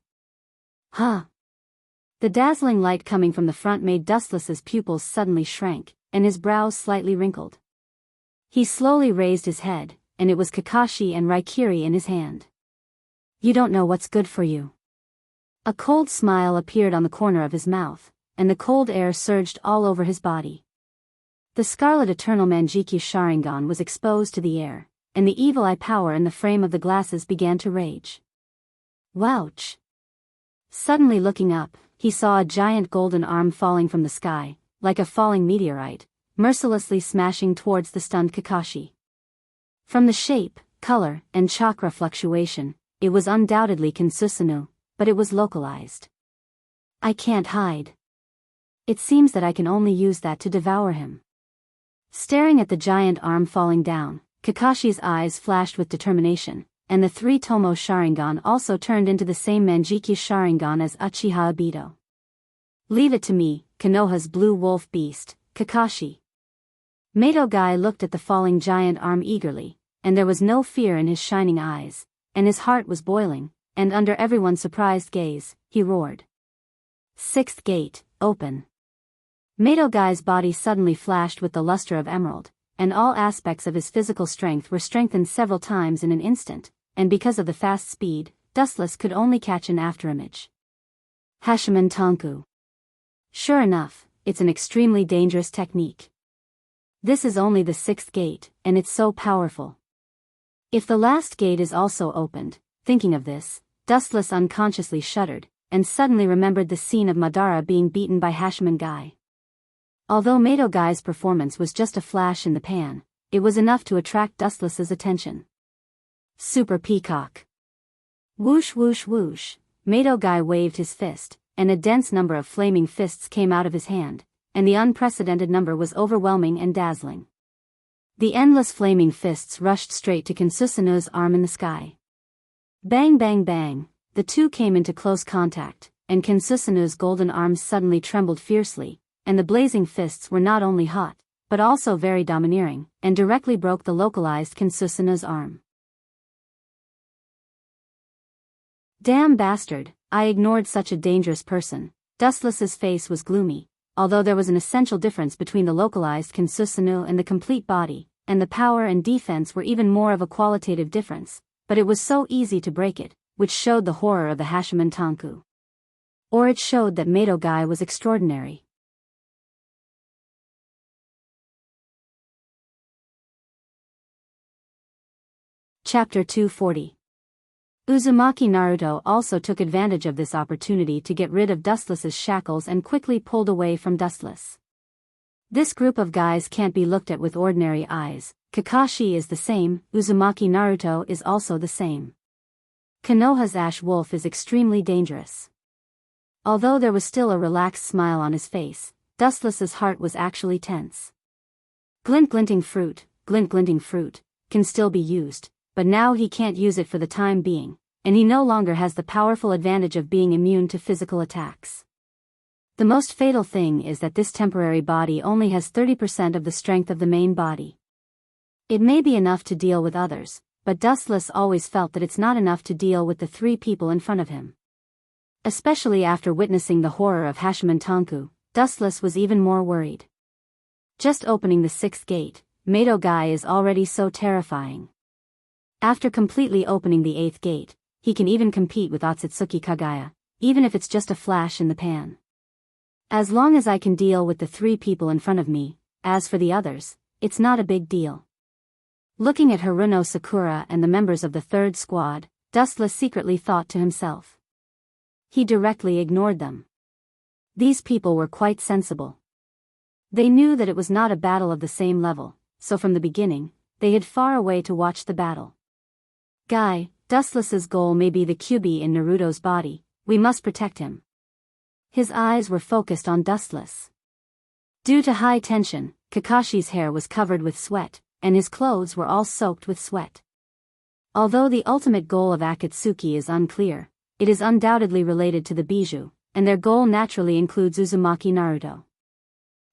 Huh! The dazzling light coming from the front made Dustless's pupils suddenly shrank, and his brows slightly wrinkled. He slowly raised his head, and it was Kakashi and Raikiri in his hand. You don't know what's good for you. A cold smile appeared on the corner of his mouth, and the cold air surged all over his body. The Scarlet Eternal Manjikyu Sharingan was exposed to the air, and the evil eye power in the frame of the glasses began to rage. Wouch! Suddenly looking up, he saw a giant golden arm falling from the sky, like a falling meteorite, mercilessly smashing towards the stunned Kakashi. From the shape, color, and chakra fluctuation, it was undoubtedly Kinsusanoo, but it was localized. I can't hide. It seems that I can only use that to devour him. Staring at the giant arm falling down, Kakashi's eyes flashed with determination, and the three Tomo Sharingan also turned into the same Manjikyu Sharingan as Uchiha Obito. Leave it to me, Konoha's blue wolf beast, Kakashi. Madogai looked at the falling giant arm eagerly, and there was no fear in his shining eyes, and his heart was boiling, and under everyone's surprised gaze, he roared. Sixth gate, open. Madogai's body suddenly flashed with the luster of emerald, and all aspects of his physical strength were strengthened several times in an instant, and because of the fast speed, Dustless could only catch an afterimage. Hashiman Tonku. Sure enough, it's an extremely dangerous technique. This is only the sixth gate, and it's so powerful. If the last gate is also opened, thinking of this, Dustless unconsciously shuddered, and suddenly remembered the scene of Madara being beaten by Hashiman Guy. Although Madogai's performance was just a flash in the pan, it was enough to attract Dustless's attention. Super Peacock. Whoosh whoosh whoosh, Madogai waved his fist, and a dense number of flaming fists came out of his hand, and the unprecedented number was overwhelming and dazzling. The endless flaming fists rushed straight to Kinsusanoo's arm in the sky. Bang bang bang, the two came into close contact, and Kinsusanoo's golden arms suddenly trembled fiercely, and the blazing fists were not only hot, but also very domineering, and directly broke the localized Kinsusanoo's arm. Damn bastard, I ignored such a dangerous person. Dustless's face was gloomy, although there was an essential difference between the localized Kinsusanoo and the complete body, and the power and defense were even more of a qualitative difference, but it was so easy to break it, which showed the horror of the Hashiman Tonku. Or it showed that Madogai was extraordinary. Chapter 240. Uzumaki Naruto also took advantage of this opportunity to get rid of Dustless's shackles and quickly pulled away from Dustless. This group of guys can't be looked at with ordinary eyes. Kakashi is the same, Uzumaki Naruto is also the same. Konoha's Ash Wolf is extremely dangerous. Although there was still a relaxed smile on his face, Dustless's heart was actually tense. Glint glinting fruit, can still be used, but now he can't use it for the time being, and he no longer has the powerful advantage of being immune to physical attacks. The most fatal thing is that this temporary body only has 30% of the strength of the main body. It may be enough to deal with others, but Dustless always felt that it's not enough to deal with the three people in front of him. Especially after witnessing the horror of Hashiman Tonku, Dustless was even more worried. Just opening the sixth gate, Madogai is already so terrifying. After completely opening the eighth gate, he can even compete with Otsutsuki Kagaya, even if it's just a flash in the pan. As long as I can deal with the three people in front of me, as for the others, it's not a big deal. Looking at Haruno Sakura and the members of the third squad, Dustless secretly thought to himself. He directly ignored them. These people were quite sensible. They knew that it was not a battle of the same level, so from the beginning, they hid far away to watch the battle. Guy, Dustless's goal may be the Kyuubi in Naruto's body, we must protect him. His eyes were focused on Dustless. Due to high tension, Kakashi's hair was covered with sweat, and his clothes were all soaked with sweat. Although the ultimate goal of Akatsuki is unclear, it is undoubtedly related to the Bijou, and their goal naturally includes Uzumaki Naruto.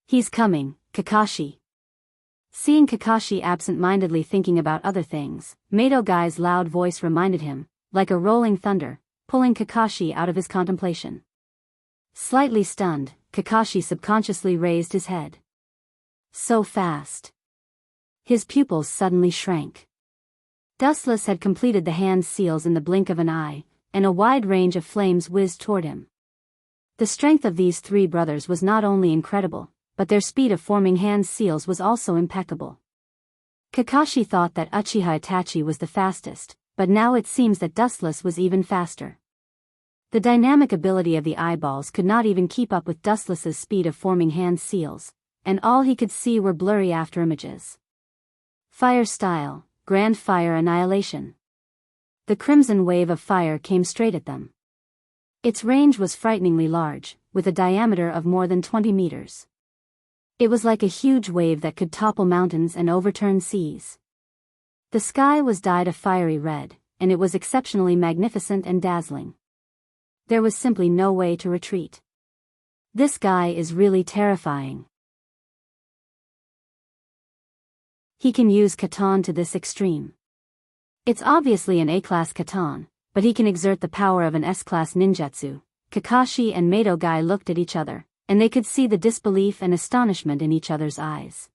He's coming, Kakashi. Seeing Kakashi absent-mindedly thinking about other things, Maidogai's loud voice reminded him, like a rolling thunder, pulling Kakashi out of his contemplation. Slightly stunned, Kakashi subconsciously raised his head. So fast. His pupils suddenly shrank. Dustless had completed the hand seals in the blink of an eye, and a wide range of flames whizzed toward him. The strength of these three brothers was not only incredible, but their speed of forming hand seals was also impeccable. Kakashi thought that Uchiha Itachi was the fastest, but now it seems that Dustless was even faster. The dynamic ability of the eyeballs could not even keep up with Dustless's speed of forming hand seals, and all he could see were blurry afterimages. Fire style, grand fire annihilation. The crimson wave of fire came straight at them. Its range was frighteningly large, with a diameter of more than 20 meters. It was like a huge wave that could topple mountains and overturn seas. The sky was dyed a fiery red, and it was exceptionally magnificent and dazzling. There was simply no way to retreat. This guy is really terrifying. He can use Katan to this extreme. It's obviously an A-class Katan, but he can exert the power of an S-class ninjutsu. Kakashi and Madogai looked at each other, and they could see the disbelief and astonishment in each other's eyes.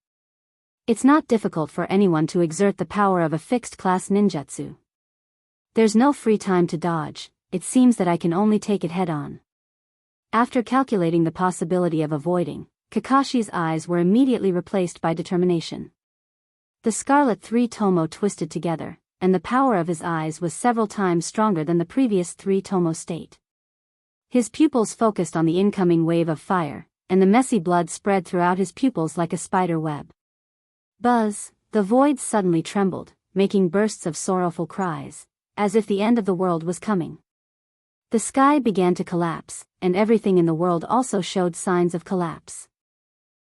It's not difficult for anyone to exert the power of a fixed-class ninjutsu. There's no free time to dodge, it seems that I can only take it head-on. After calculating the possibility of avoiding, Kakashi's eyes were immediately replaced by determination. The scarlet three tomo twisted together, and the power of his eyes was several times stronger than the previous three tomo state. His pupils focused on the incoming wave of fire, and the messy blood spread throughout his pupils like a spider web. Buzz, the void suddenly trembled, making bursts of sorrowful cries, as if the end of the world was coming. The sky began to collapse, and everything in the world also showed signs of collapse.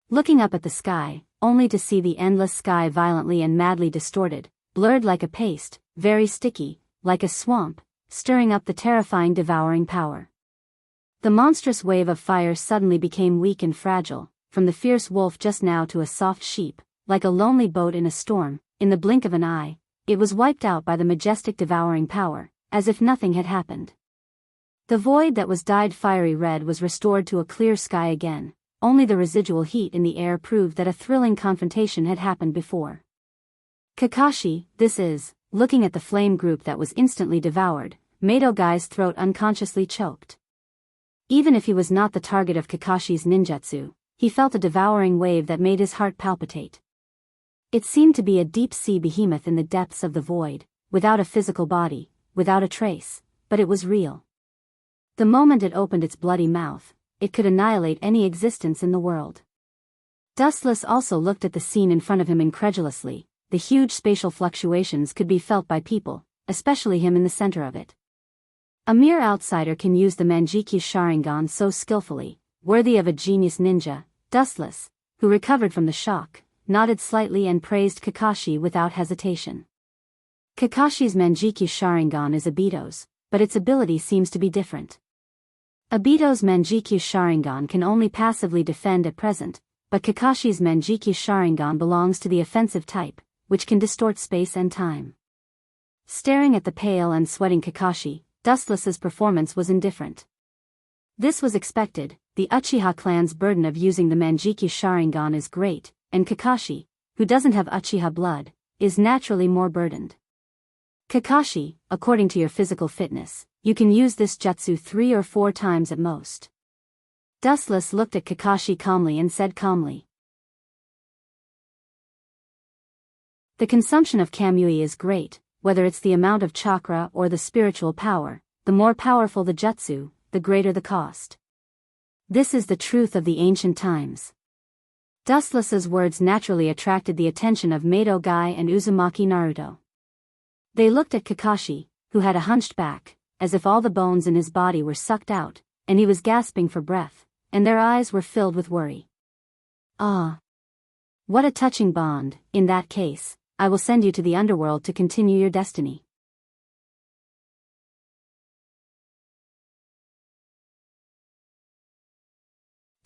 Looking up at the sky, only to see the endless sky violently and madly distorted, blurred like a paste, very sticky, like a swamp, stirring up the terrifying devouring power. The monstrous wave of fire suddenly became weak and fragile, from the fierce wolf just now to a soft sheep, like a lonely boat in a storm. In the blink of an eye, it was wiped out by the majestic devouring power, as if nothing had happened. The void that was dyed fiery red was restored to a clear sky again, only the residual heat in the air proved that a thrilling confrontation had happened before. Kakashi, this is, looking at the flame group that was instantly devoured, Maidogai's throat unconsciously choked. Even if he was not the target of Kakashi's ninjutsu, he felt a devouring wave that made his heart palpitate. It seemed to be a deep-sea behemoth in the depths of the void, without a physical body, without a trace, but it was real. The moment it opened its bloody mouth, it could annihilate any existence in the world. Dustless also looked at the scene in front of him incredulously. The huge spatial fluctuations could be felt by people, especially him in the center of it. A mere outsider can use the Manjiki Sharingan so skillfully, worthy of a genius ninja. Dustless, who recovered from the shock, nodded slightly and praised Kakashi without hesitation. Kakashi's Manjiki Sharingan is Obito's, but its ability seems to be different. Obito's Manjiki Sharingan can only passively defend at present, but Kakashi's Manjiki Sharingan belongs to the offensive type, which can distort space and time. Staring at the pale and sweating Kakashi, Dustless's performance was indifferent. This was expected. The Uchiha clan's burden of using the Manjiki Sharingan is great, and Kakashi, who doesn't have Uchiha blood, is naturally more burdened. Kakashi, according to your physical fitness, you can use this jutsu 3 or 4 times at most. Dustless looked at Kakashi calmly and said calmly. The consumption of Kamui is great, whether it's the amount of chakra or the spiritual power. The more powerful the jutsu, the greater the cost. This is the truth of the ancient times. Dustless's words naturally attracted the attention of Madogai and Uzumaki Naruto. They looked at Kakashi, who had a hunched back, as if all the bones in his body were sucked out, and he was gasping for breath, and their eyes were filled with worry. Ah! What a touching bond. In that case, I will send you to the underworld to continue your destiny.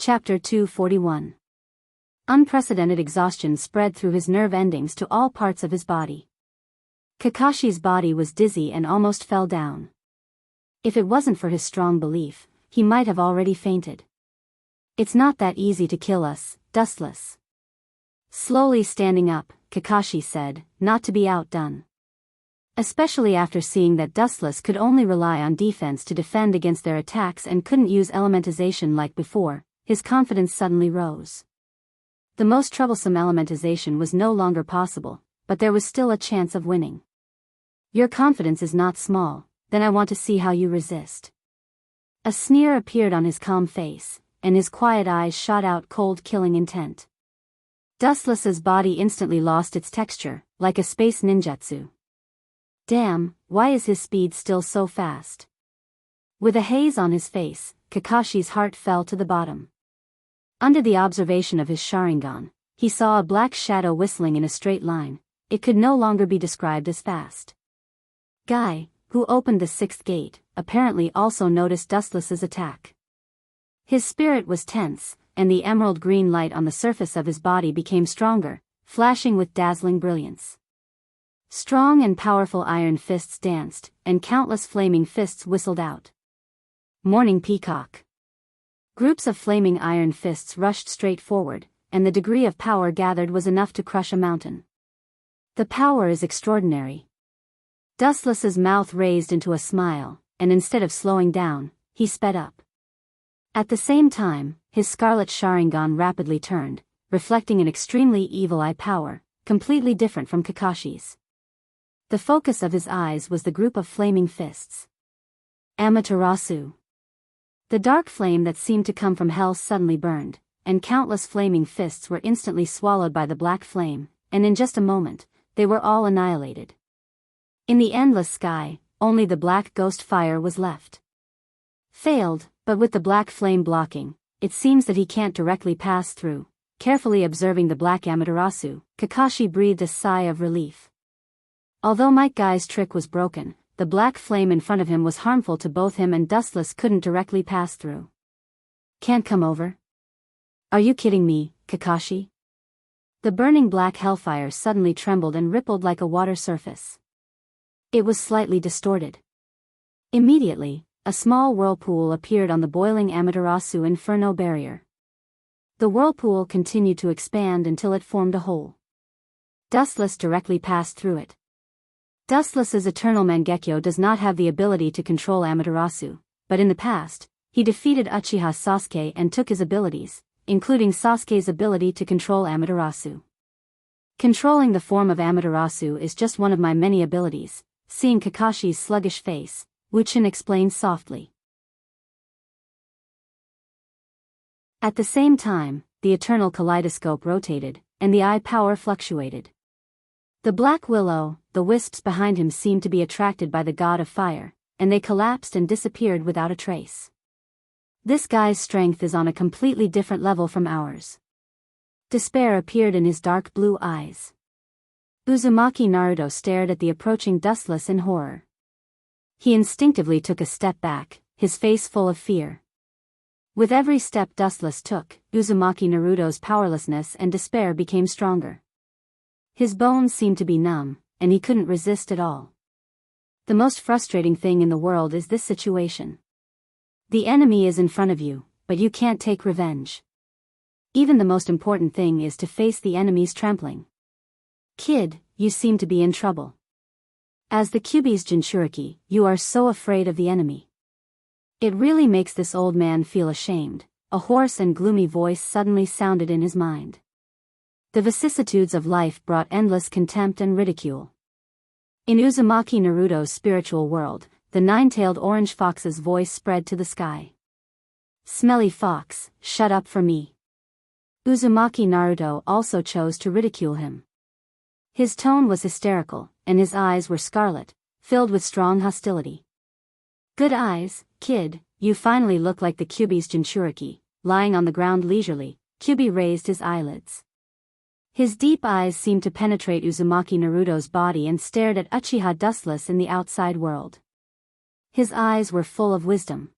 Chapter 241. Unprecedented exhaustion spread through his nerve endings to all parts of his body. Kakashi's body was dizzy and almost fell down. If it wasn't for his strong belief, he might have already fainted. It's not that easy to kill us, Dustless. Slowly standing up, Kakashi said, not to be outdone. Especially after seeing that Dustless could only rely on defense to defend against their attacks and couldn't use elementization like before, his confidence suddenly rose. The most troublesome elementization was no longer possible, but there was still a chance of winning. Your confidence is not small, then I want to see how you resist. A sneer appeared on his calm face, and his quiet eyes shot out cold killing intent. Dustless's body instantly lost its texture, like a space ninjutsu. Damn, why is his speed still so fast? With a haze on his face, Kakashi's heart fell to the bottom. Under the observation of his Sharingan, he saw a black shadow whistling in a straight line. It could no longer be described as fast. Guy, who opened the sixth gate, apparently also noticed Dustless's attack. His spirit was tense, and the emerald green light on the surface of his body became stronger, flashing with dazzling brilliance. Strong and powerful iron fists danced, and countless flaming fists whistled out. Morning Peacock. Groups of flaming iron fists rushed straight forward, and the degree of power gathered was enough to crush a mountain. The power is extraordinary. Dustless's mouth raised into a smile, and instead of slowing down, he sped up. At the same time, his scarlet Sharingan rapidly turned, reflecting an extremely evil eye power, completely different from Kakashi's. The focus of his eyes was the group of flaming fists. Amaterasu. The dark flame that seemed to come from hell suddenly burned, and countless flaming fists were instantly swallowed by the black flame, and in just a moment, they were all annihilated. In the endless sky, only the black ghost fire was left. Failed, but with the black flame blocking, it seems that he can't directly pass through. Carefully observing the black Amaterasu, Kakashi breathed a sigh of relief. Although Mike Guy's trick was broken, the black flame in front of him was harmful to both him and Dustless couldn't directly pass through. Can't come over? Are you kidding me, Kakashi? The burning black hellfire suddenly trembled and rippled like a water surface. It was slightly distorted. Immediately, a small whirlpool appeared on the boiling Amaterasu Inferno barrier. The whirlpool continued to expand until it formed a hole. Dustless directly passed through it. Dustless's eternal Mangekyo does not have the ability to control Amaterasu, but in the past, he defeated Uchiha Sasuke and took his abilities, including Sasuke's ability to control Amaterasu. Controlling the form of Amaterasu is just one of my many abilities. Seeing Kakashi's sluggish face, Wuchin explained softly. At the same time, the eternal kaleidoscope rotated, and the eye power fluctuated. The black willow, the wisps behind him seemed to be attracted by the god of fire, and they collapsed and disappeared without a trace. This guy's strength is on a completely different level from ours. Despair appeared in his dark blue eyes. Uzumaki Naruto stared at the approaching Dustless in horror. He instinctively took a step back, his face full of fear. With every step Dustless took, Uzumaki Naruto's powerlessness and despair became stronger. His bones seemed to be numb, and he couldn't resist at all. The most frustrating thing in the world is this situation. The enemy is in front of you, but you can't take revenge. Even the most important thing is to face the enemy's trampling. Kid, you seem to be in trouble. As the Kyuubi's Jinchuriki, you are so afraid of the enemy. It really makes this old man feel ashamed. A hoarse and gloomy voice suddenly sounded in his mind. The vicissitudes of life brought endless contempt and ridicule. In Uzumaki Naruto's spiritual world, the nine-tailed orange fox's voice spread to the sky. Smelly fox, shut up for me. Uzumaki Naruto also chose to ridicule him. His tone was hysterical, and his eyes were scarlet, filled with strong hostility. Good eyes, kid, you finally look like the Kyuubi's Jinchuriki. Lying on the ground leisurely, Kyuubi raised his eyelids. His deep eyes seemed to penetrate Uzumaki Naruto's body and stared at Uchiha Dustless in the outside world. His eyes were full of wisdom.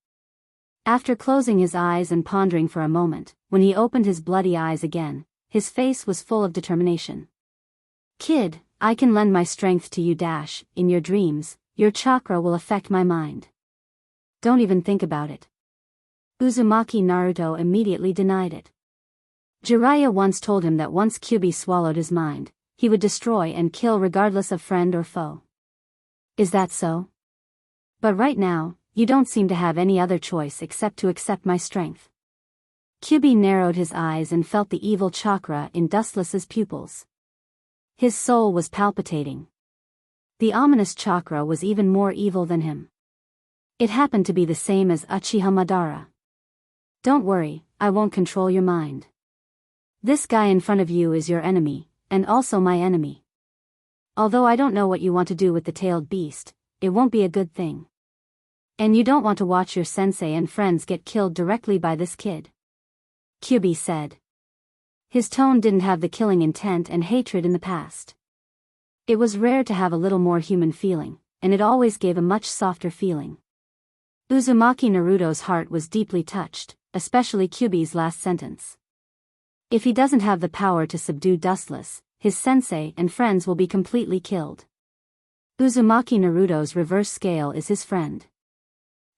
After closing his eyes and pondering for a moment, when he opened his bloody eyes again, his face was full of determination. Kid, I can lend my strength to you. In your dreams, your chakra will affect my mind. Don't even think about it. Uzumaki Naruto immediately denied it. Jiraiya once told him that once Kyuubi swallowed his mind, he would destroy and kill regardless of friend or foe. Is that so? But right now, you don't seem to have any other choice except to accept my strength. Kyuubi narrowed his eyes and felt the evil chakra in Dustless's pupils. His soul was palpitating. The ominous chakra was even more evil than him. It happened to be the same as Uchiha Madara. Don't worry, I won't control your mind. This guy in front of you is your enemy, and also my enemy. Although I don't know what you want to do with the tailed beast, it won't be a good thing. And you don't want to watch your sensei and friends get killed directly by this kid. Kyuubi said. His tone didn't have the killing intent and hatred in the past. It was rare to have a little more human feeling, and it always gave a much softer feeling. Uzumaki Naruto's heart was deeply touched, especially Kyuubi's last sentence. If he doesn't have the power to subdue Dustless, his sensei and friends will be completely killed. Uzumaki Naruto's reverse scale is his friend.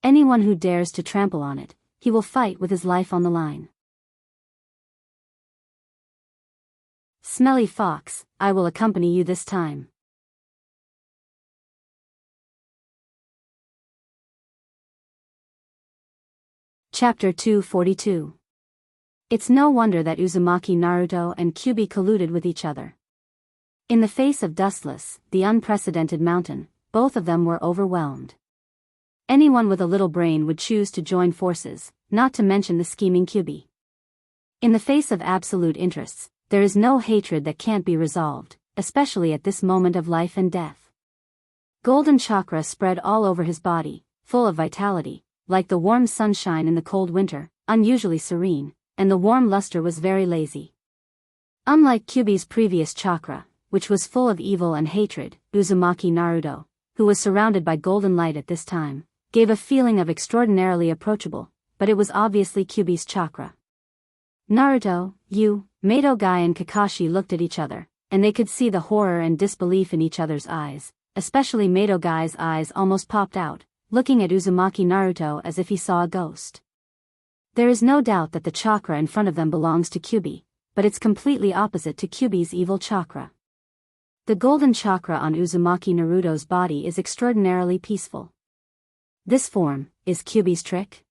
Anyone who dares to trample on it, he will fight with his life on the line. Smelly fox, I will accompany you this time. Chapter 242. It's no wonder that Uzumaki Naruto and Kyuubi colluded with each other. In the face of Dustless, the unprecedented mountain, both of them were overwhelmed. Anyone with a little brain would choose to join forces, not to mention the scheming Kyuubi. In the face of absolute interests, there is no hatred that can't be resolved, especially at this moment of life and death. Golden chakra spread all over his body, full of vitality, like the warm sunshine in the cold winter, unusually serene, and the warm luster was very lazy. Unlike Kyuubi's previous chakra, which was full of evil and hatred, Uzumaki Naruto, who was surrounded by golden light at this time, gave a feeling of extraordinarily approachable, but it was obviously Kyuubi's chakra. Naruto, you, Madogai and Kakashi looked at each other, and they could see the horror and disbelief in each other's eyes, especially Madogai's eyes almost popped out, looking at Uzumaki Naruto as if he saw a ghost. There is no doubt that the chakra in front of them belongs to Kyuubi, but it's completely opposite to Kyuubi's evil chakra. The golden chakra on Uzumaki Naruto's body is extraordinarily peaceful. This form, is Kyuubi's trick?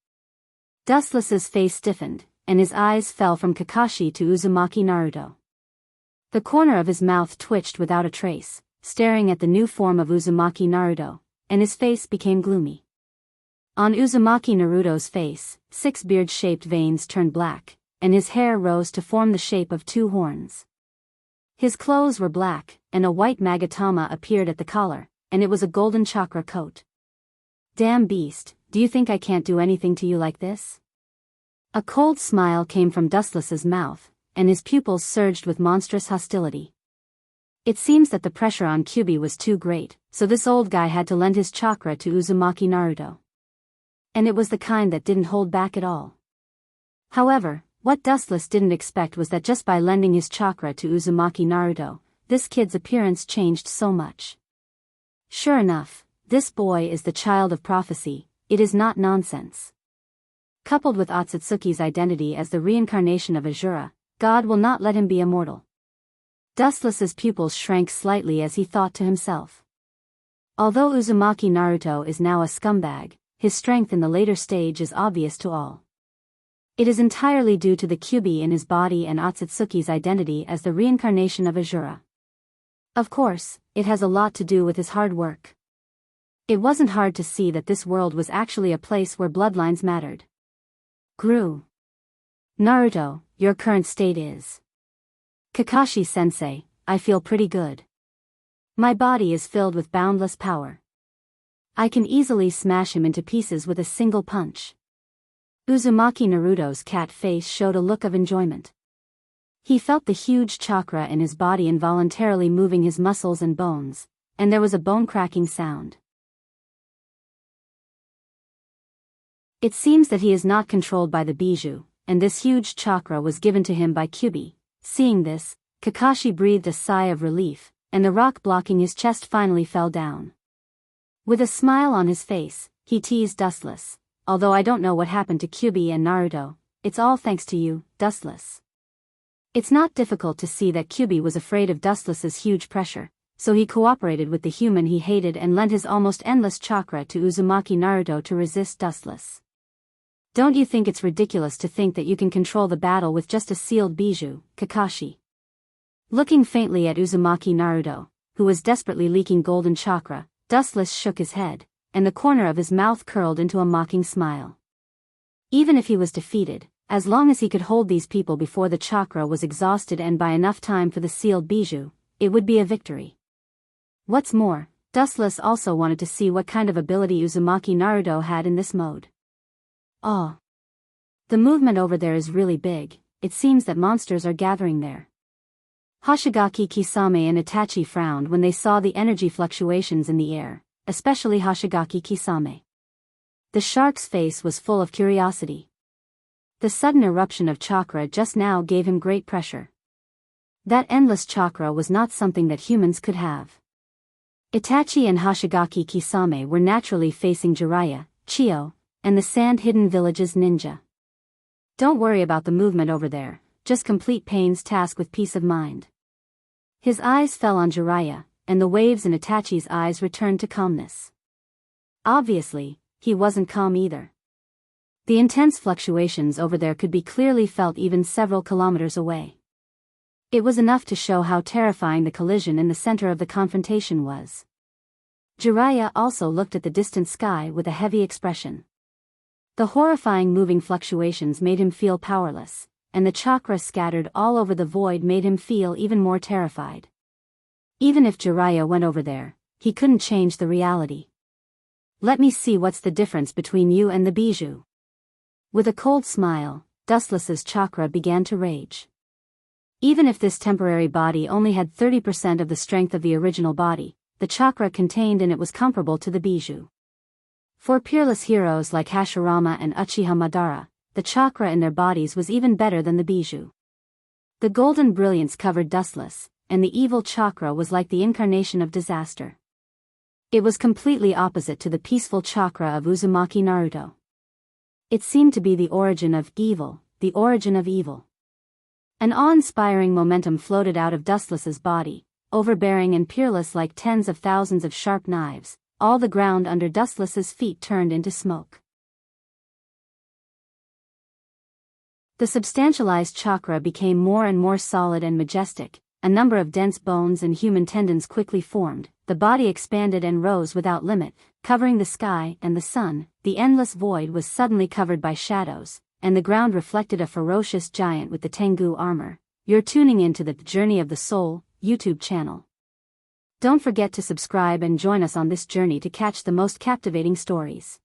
Dustless's face stiffened, and his eyes fell from Kakashi to Uzumaki Naruto. The corner of his mouth twitched without a trace, staring at the new form of Uzumaki Naruto, and his face became gloomy. On Uzumaki Naruto's face, 6 beard-shaped veins turned black, and his hair rose to form the shape of 2 horns. His clothes were black, and a white magatama appeared at the collar, and it was a golden chakra coat. Damn beast, do you think I can't do anything to you like this? A cold smile came from Dustless's mouth, and his pupils surged with monstrous hostility. It seems that the pressure on Kyuubi was too great, so this old guy had to lend his chakra to Uzumaki Naruto. And it was the kind that didn't hold back at all. However, what Dustless didn't expect was that just by lending his chakra to Uzumaki Naruto, this kid's appearance changed so much. Sure enough, this boy is the child of prophecy, it is not nonsense. Coupled with Otsutsuki's identity as the reincarnation of Azura, God will not let him be immortal. Dustless's pupils shrank slightly as he thought to himself. Although Uzumaki Naruto is now a scumbag, his strength in the later stage is obvious to all. It is entirely due to the Kyuubi in his body and Otsutsuki's identity as the reincarnation of Azura. Of course, it has a lot to do with his hard work. It wasn't hard to see that this world was actually a place where bloodlines mattered. Grew. Naruto, your current state is. Kakashi-sensei, I feel pretty good. My body is filled with boundless power. I can easily smash him into pieces with a single punch. Uzumaki Naruto's cat face showed a look of enjoyment. He felt the huge chakra in his body involuntarily moving his muscles and bones, and there was a bone-cracking sound. It seems that he is not controlled by the bijou, and this huge chakra was given to him by Kyubi. Seeing this, Kakashi breathed a sigh of relief, and the rock blocking his chest finally fell down. With a smile on his face, he teased Dustless. Although I don't know what happened to Kyubi and Naruto, it's all thanks to you, Dustless. It's not difficult to see that Kyubi was afraid of Dustless's huge pressure, so he cooperated with the human he hated and lent his almost endless chakra to Uzumaki Naruto to resist Dustless. Don't you think it's ridiculous to think that you can control the battle with just a sealed bijou, Kakashi? Looking faintly at Uzumaki Naruto, who was desperately leaking golden chakra, Dustless shook his head, and the corner of his mouth curled into a mocking smile. Even if he was defeated, as long as he could hold these people before the chakra was exhausted and buy enough time for the sealed bijou, it would be a victory. What's more, Dustless also wanted to see what kind of ability Uzumaki Naruto had in this mode. Oh. The movement over there is really big, it seems that monsters are gathering there. Hoshigaki Kisame and Itachi frowned when they saw the energy fluctuations in the air, especially Hoshigaki Kisame. The shark's face was full of curiosity. The sudden eruption of chakra just now gave him great pressure. That endless chakra was not something that humans could have. Itachi and Hoshigaki Kisame were naturally facing Jiraiya, Chio, and the sand-hidden village's ninja. Don't worry about the movement over there, just complete Pain's task with peace of mind. His eyes fell on Jiraiya, and the waves in Itachi's eyes returned to calmness. Obviously, he wasn't calm either. The intense fluctuations over there could be clearly felt even several kilometers away. It was enough to show how terrifying the collision in the center of the confrontation was. Jiraiya also looked at the distant sky with a heavy expression. The horrifying moving fluctuations made him feel powerless, and the chakra scattered all over the void made him feel even more terrified. Even if Jiraiya went over there, he couldn't change the reality. Let me see what's the difference between you and the bijou. With a cold smile, Dustless's chakra began to rage. Even if this temporary body only had 30% of the strength of the original body, the chakra contained in it was comparable to the bijou. For peerless heroes like Hashirama and Uchiha Madara, the chakra in their bodies was even better than the bijou. The golden brilliance covered Dustless, and the evil chakra was like the incarnation of disaster. It was completely opposite to the peaceful chakra of Uzumaki Naruto. It seemed to be the origin of evil, the origin of evil. An awe-inspiring momentum floated out of Dustless's body, overbearing and peerless like tens of thousands of sharp knives. All the ground under Dustless's feet turned into smoke. The substantialized chakra became more and more solid and majestic, a number of dense bones and human tendons quickly formed, the body expanded and rose without limit, covering the sky and the sun. The endless void was suddenly covered by shadows, and the ground reflected a ferocious giant with the Tengu armor. You're tuning into the Journey of the Soul YouTube channel. Don't forget to subscribe and join us on this journey to catch the most captivating stories.